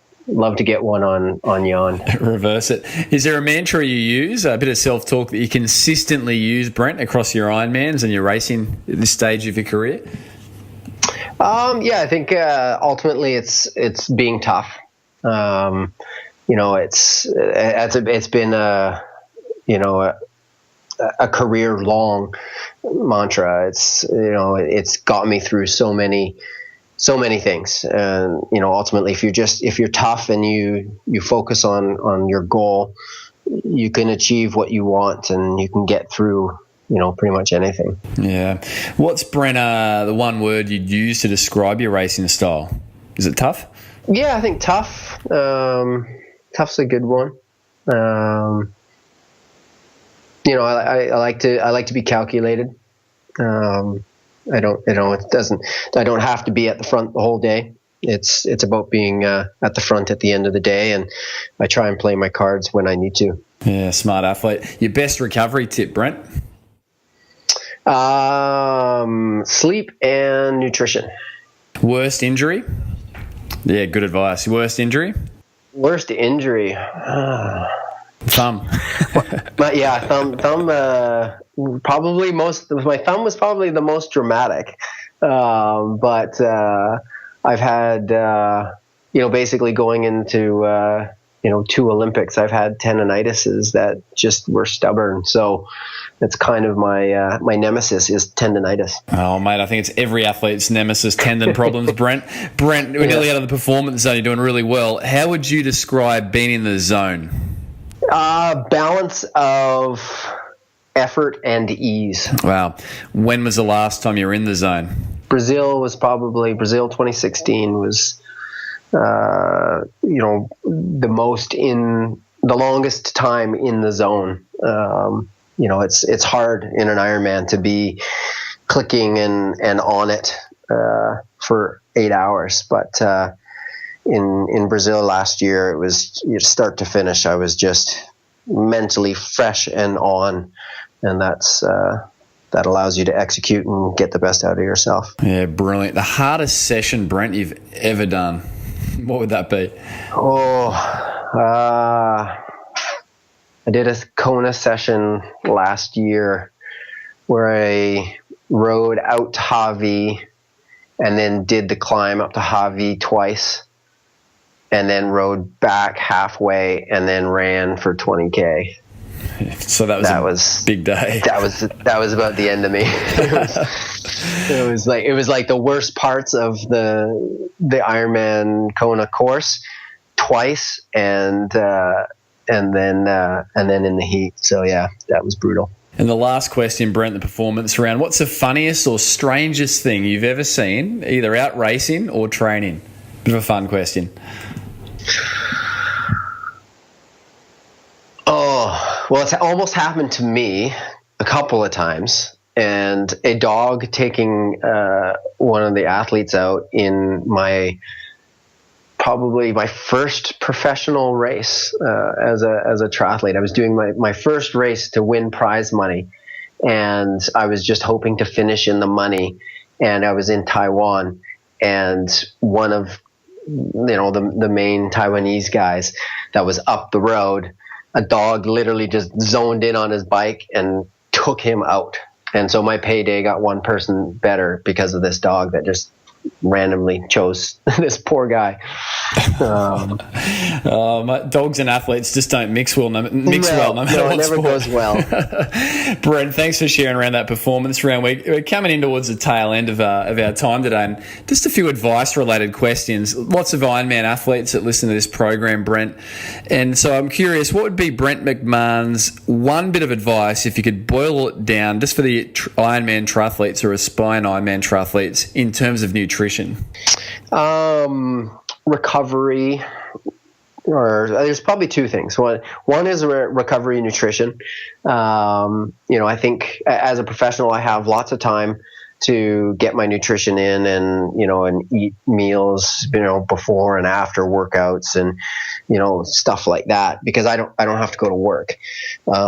A: get one on Jan.
G: Reverse it. Is there a mantra you use, a bit of self-talk that you consistently use, Brent, across your Ironmans and your racing at this stage of your career?
A: I think ultimately it's being tough. It's been a career long mantra. It's got me through so many things, and ultimately if you're tough and you focus on your goal, you can achieve what you want, and you can get through pretty much anything.
G: Yeah. What's, Brent, the one word you'd use to describe your racing style? Is it tough?
A: Yeah, I think tough. Tough's a good one. I like to be calculated. I don't have to be at the front the whole day. It's about being at the front at the end of the day, and I try and play my cards when I need to.
G: Yeah, smart athlete. Your best recovery tip, Brent?
A: Sleep and nutrition.
G: Worst injury? Yeah, good advice. Worst injury?
A: Worst injury.
G: Thumb.
A: But yeah, thumb. Probably my thumb was probably the most dramatic. But I've had basically going into 2 Olympics, I've had tendinitises that just were stubborn. So that's kind of my nemesis is tendinitis.
G: Oh, mate, I think it's every athlete's nemesis, tendon problems. Brent, we're nearly out of the performance zone. You're doing really well. How would you describe being in the zone?
A: Balance of effort and ease.
G: Wow. When was the last time you were in the zone?
A: Brazil 2016 was the longest time in the zone. It's hard in an Ironman to be clicking and on it for 8 hours, but in Brazil last year, it was start to finish. I was just mentally fresh and on, and that allows you to execute and get the best out of yourself.
G: Yeah, brilliant. The hardest session, Brent, you've ever done, what would that be?
A: I did a Kona session last year where I rode out to Hawi and then did the climb up to Hawi twice, and then rode back halfway and then ran for 20K.
G: So that was a big day.
A: That was about the end of me. It was like the worst parts of the Ironman Kona course twice, and then in the heat. So yeah, that was brutal.
G: And the last question, Brent, the performance round. What's the funniest or strangest thing you've ever seen, either out racing or training? Bit of a fun question.
A: Oh, well, it's almost happened to me a couple of times. And a dog taking one of the athletes out in probably my first professional race as a triathlete. I was doing my first race to win prize money, and I was just hoping to finish in the money. And I was in Taiwan, and one of the main Taiwanese guys that was up the road, a dog literally just zoned in on his bike and took him out. And so my payday got one person better because of this dog that just randomly chose this poor guy.
G: Dogs and athletes just don't mix well no matter what
A: it never
G: sport.
A: goes well.
G: Brent, thanks for sharing around that performance round. We're coming in towards the tail end of our time today, and just a few advice-related questions. Lots of Ironman athletes that listen to this program, Brent, and so I'm curious, what would be Brent McMahon's one bit of advice, if you could boil it down, just for the Ironman triathletes or aspiring Ironman triathletes, in terms of nutrition? Recovery, or there's probably two things. One is recovery nutrition. I think as a professional, I have lots of time to get my nutrition in and eat meals, before and after workouts and, stuff like that, because I don't have to go to work.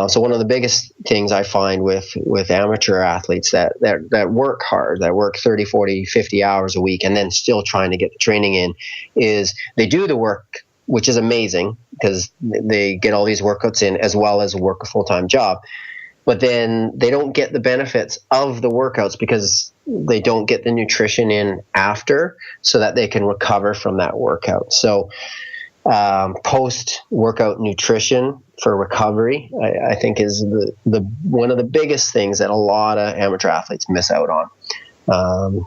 G: So one of the biggest things I find with amateur athletes that work hard, that work 30, 40, 50 hours a week, and then still trying to get the training in, is they do the work, which is amazing because they get all these workouts in as well as work a full-time job. But then they don't get the benefits of the workouts because they don't get the nutrition in after, so that they can recover from that workout. So post-workout nutrition for recovery, I think, is the one of the biggest things that a lot of amateur athletes miss out on.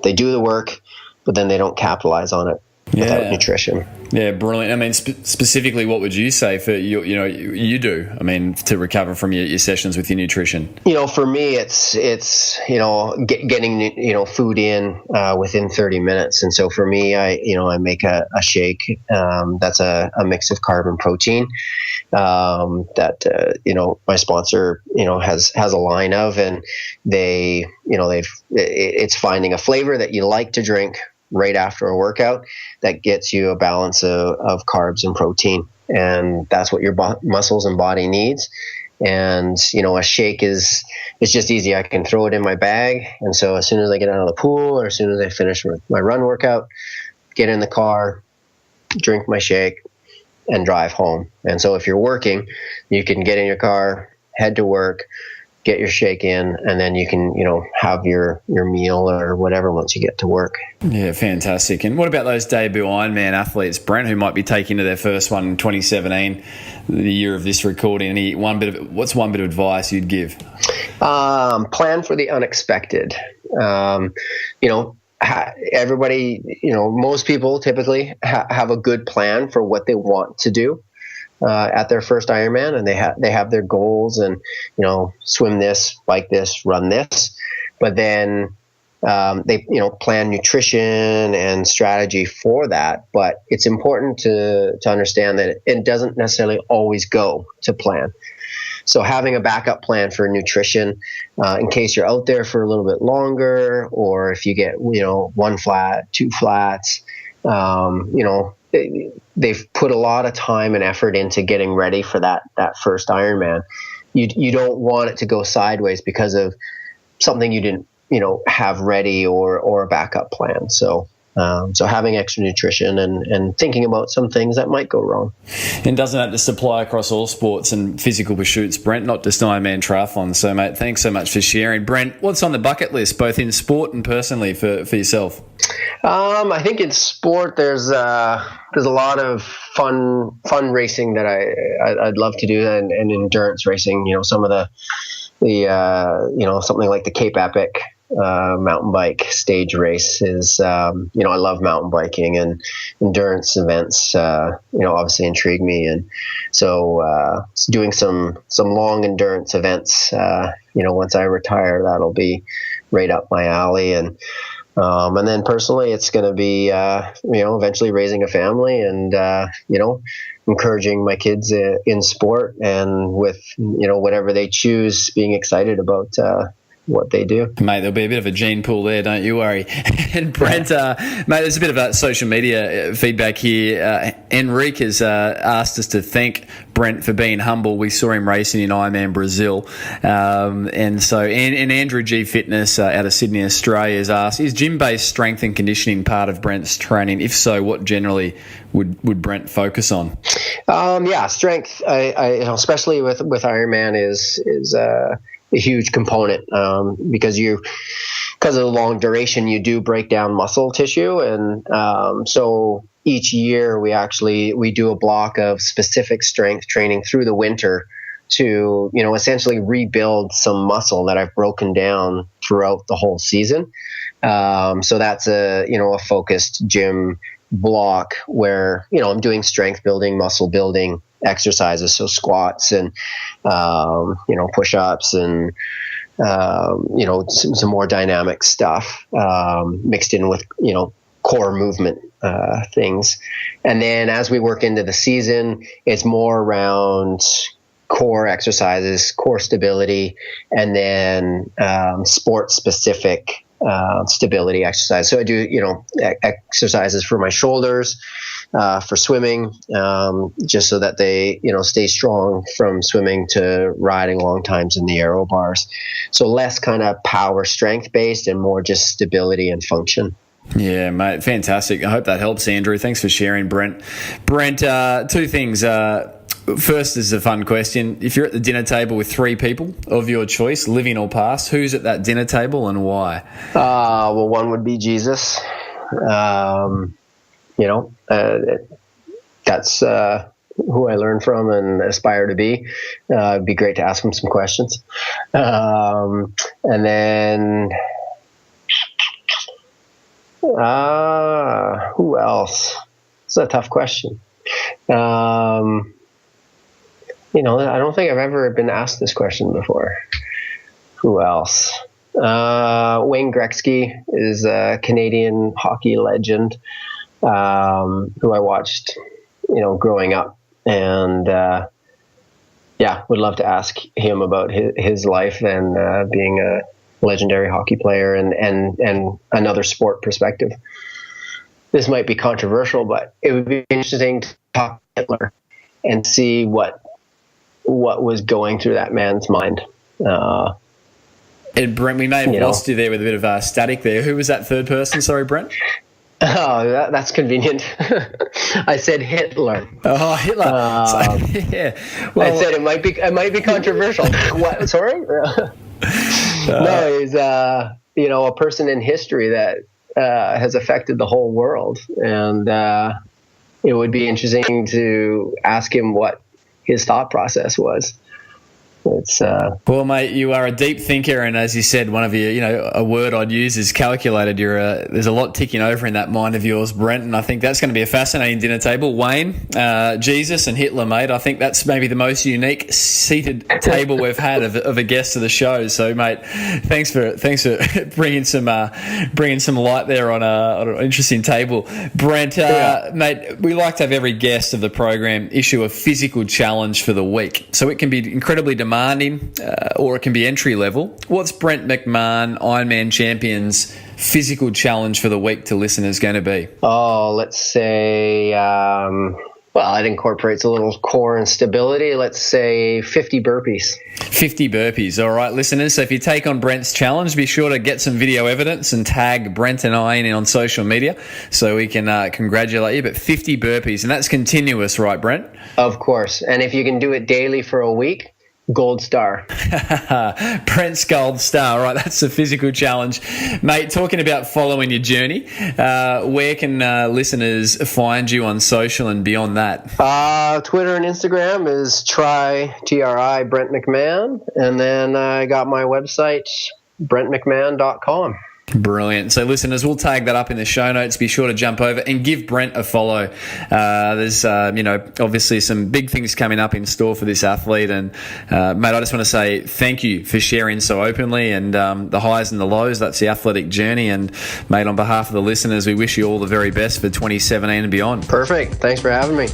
G: They do the work, but then they don't capitalize on it without nutrition. Yeah, brilliant. I mean, specifically, what would you say for you do? I mean, to recover from your sessions with your nutrition. For me, it's getting food in within 30 minutes. And so for me, I make a shake that's a mix of carb and protein that my sponsor has a line of, and it's finding a flavor that you like to drink right after a workout that gets you a balance of carbs and protein, and that's what your muscles and body needs. And a shake it's just easy. I can throw it in my bag, and so as soon as I get out of the pool, or as soon as I finish my run workout, get in the car, drink my shake, and drive home. And so if you're working, you can get in your car, head to work, get your shake in, and then you can, have your meal or whatever once you get to work. Yeah, fantastic. And what about those debut Ironman athletes, Brent, who might be taking to their first one in 2017, the year of this recording? What's one bit of advice you'd give? Plan
A: for the unexpected. Everybody, most people typically have a good plan for what they want to do at their first Ironman, and they have their goals, and swim this, bike this, run this, but then they plan nutrition and strategy for that. But it's important to understand that it doesn't necessarily always go to plan. So having a backup plan for nutrition in case you're out there for a little bit longer, or if you get one flat, two flats, they've put a lot of time and effort into getting ready for that first Ironman. You don't want it to go sideways because of something you didn't, have ready or a backup plan. So having extra nutrition and thinking about some things that might go wrong.
G: And doesn't that just apply across all sports and physical pursuits, Brent, not just Ironman triathlon? So, mate, thanks so much for sharing. Brent, what's on the bucket list, both in sport and personally for yourself?
A: I think in sport there's a lot of fun racing that I'd love to do, and endurance racing. Some of the something like the Cape Epic mountain bike stage race is, I love mountain biking, and endurance events, obviously intrigue me. And so, doing some long endurance events, once I retire, that'll be right up my alley. And then personally, it's going to be, eventually raising a family and, encouraging my kids in sport, and with, whatever they choose, being excited about, what they do.
G: Mate, there'll be a bit of a gene pool there, don't you worry. And Brent, mate, there's a bit of social media feedback here. Enrique has asked us to thank Brent for being humble. We saw him racing in Ironman Brazil. And Andrew G Fitness out of Sydney, Australia has asked, is gym-based strength and conditioning part of Brent's training? If so, what generally would Brent focus on?
A: Strength, I especially with Ironman is a huge component, because of the long duration, you do break down muscle tissue. And so each year we do a block of specific strength training through the winter to, essentially rebuild some muscle that I've broken down throughout the whole season. So that's a focused gym block where, I'm doing strength building, muscle building exercises, so squats and push-ups and some more dynamic stuff mixed in with core movement things. And then as we work into the season, it's more around core exercises, core stability, and then sport specific stability exercise. So I do exercises for my shoulders, for swimming, just so that they, stay strong from swimming to riding long times in the aero bars. So less kind of power strength based and more just stability and function.
G: Yeah, mate, fantastic. I hope that helps, Andrew. Thanks for sharing, Brent. Brent, two things. First is a fun question. If you're at the dinner table with three people of your choice, living or past, who's at that dinner table and why?
A: Well, one would be Jesus. That's who I learned from and aspire to be. It'd be great to ask him some questions. And then, who else? It's a tough question. I don't think I've ever been asked this question before. Who else? Wayne Gretzky is a Canadian hockey legend, who I watched, growing up, and would love to ask him about his life and being a legendary hockey player and another sport perspective. This might be controversial, but it would be interesting to talk to Hitler and see what was going through that man's mind.
G: And Brent, we may have lost you there with a bit of static there. Who was that third person? Sorry, Brent.
A: Oh, that's convenient. I said Hitler.
G: Oh, Hitler. Yeah. Well,
A: I said it might be controversial. What? Sorry. No, he's a person in history that has affected the whole world, and it would be interesting to ask him what his thought process was. It's
G: well, mate, you are a deep thinker, and as you said, one of your, a word I'd use is calculated. There's a lot ticking over in that mind of yours, Brent, and I think that's going to be a fascinating dinner table. Wayne, Jesus, and Hitler, mate. I think that's maybe the most unique seated table we've had of a guest to the show. So, mate, thanks for bringing some light there on an interesting table, Brent. Mate, we like to have every guest of the program issue a physical challenge for the week, so it can be incredibly demanding, or it can be entry level. What's Brent McMahon, Ironman Champion's physical challenge for the week to listeners going to be?
A: Oh, let's say, well, it incorporates a little core and stability. Let's say 50 burpees.
G: 50 burpees. All right, listeners. So if you take on Brent's challenge, be sure to get some video evidence and tag Brent and I in on social media so we can congratulate you. But 50 burpees, and that's continuous, right, Brent?
A: Of course. And if you can do it daily for a week, gold star.
G: Brent's gold star. Right, that's the physical challenge. Mate, talking about following your journey, where can listeners find you on social and beyond that?
A: Twitter and Instagram is TRI Brent McMahon. And then I got my website, brentmcmahon.com.
G: Brilliant. So listeners, we'll tag that up in the show notes. Be sure to jump over and give Brent a follow. There's, obviously some big things coming up in store for this athlete. And, mate, I just want to say thank you for sharing so openly and the highs and the lows. That's the athletic journey. And, mate, on behalf of the listeners, we wish you all the very best for 2017 and beyond.
A: Perfect. Thanks for having me.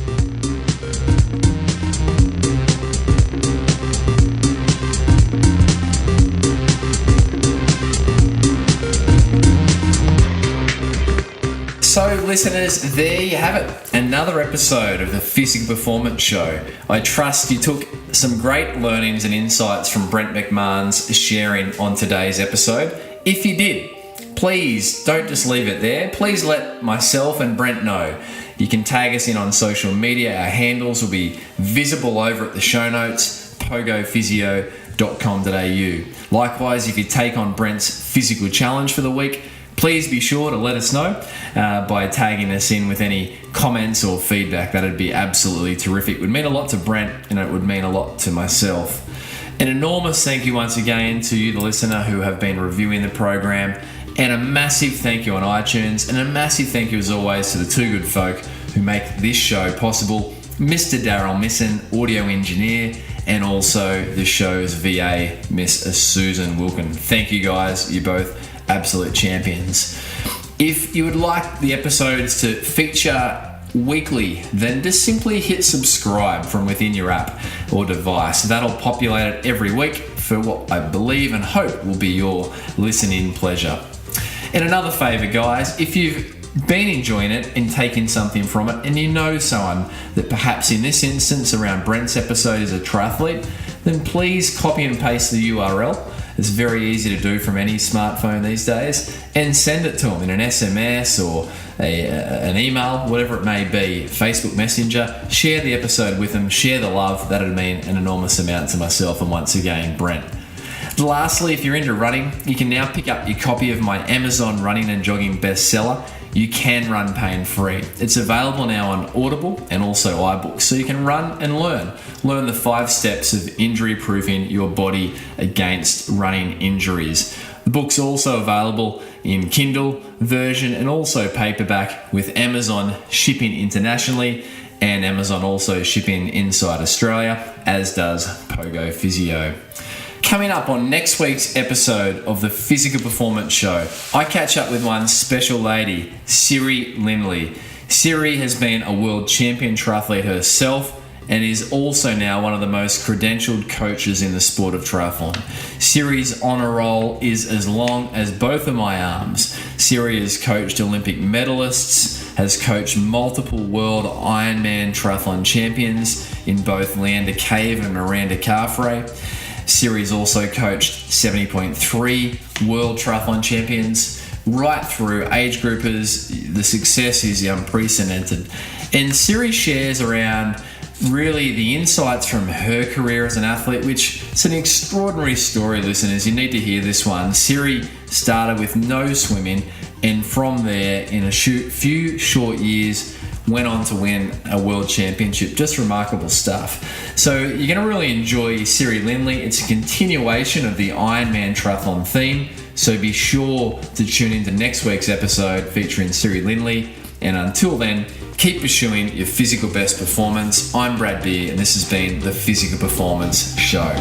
G: So, listeners, there you have it. Another episode of the Physical Performance Show. I trust you took some great learnings and insights from Brent McMahon's sharing on today's episode. If you did, please don't just leave it there. Please let myself and Brent know. You can tag us in on social media. Our handles will be visible over at the show notes, pogophysio.com.au. Likewise, if you take on Brent's physical challenge for the week, please be sure to let us know by tagging us in with any comments or feedback. That'd be absolutely terrific. It would mean a lot to Brent, and it would mean a lot to myself. An enormous thank you once again to you, the listener, who have been reviewing the program, and a massive thank you on iTunes, and a massive thank you as always to the two good folk who make this show possible, Mr. Daryl Misson, audio engineer, and also the show's VA, Miss Susan Wilkin. Thank you guys, you're both absolute champions. If you would like the episodes to feature weekly, then just simply hit subscribe from within your app or device. That'll populate it every week for what I believe and hope will be your listening pleasure. And another favour, guys, if you've been enjoying it and taking something from it, and you know someone that perhaps in this instance around Brent's episode is a triathlete, then please copy and paste the URL. It's very easy to do from any smartphone these days, and send it to them in an SMS or an email, whatever it may be, Facebook Messenger. Share the episode with them, share the love. That'd mean an enormous amount to myself and once again, Brent. Lastly, if you're into running, you can now pick up your copy of my Amazon running and jogging bestseller, You Can Run Pain-Free. It's available now on Audible and also iBooks, so you can run and learn. Learn the 5 steps of injury-proofing your body against running injuries. The book's also available in Kindle version and also paperback, with Amazon shipping internationally and Amazon also shipping inside Australia, as does POGO Physio. Coming up on next week's episode of the Physical Performance Show, I catch up with one special lady, Siri Lindley. Siri has been a world champion triathlete herself and is also now one of the most credentialed coaches in the sport of triathlon. Siri's honour roll is as long as both of my arms. Siri has coached Olympic medalists, has coached multiple world Ironman triathlon champions in both Leander Cave and Miranda Carfrae. Siri's also coached 70.3 world triathlon champions, right through age groupers. The success is unprecedented. And Siri shares around really the insights from her career as an athlete, which is an extraordinary story, listeners. You need to hear this one. Siri started with no swimming, and from there, in a few short years, went on to win a world championship. Just remarkable stuff. So you're going to really enjoy Siri Lindley. It's a continuation of the Ironman triathlon theme, so be sure to tune into next week's episode featuring Siri Lindley. And until then, keep pursuing your physical best performance. I'm Brad Beer, and this has been the Physical Performance Show.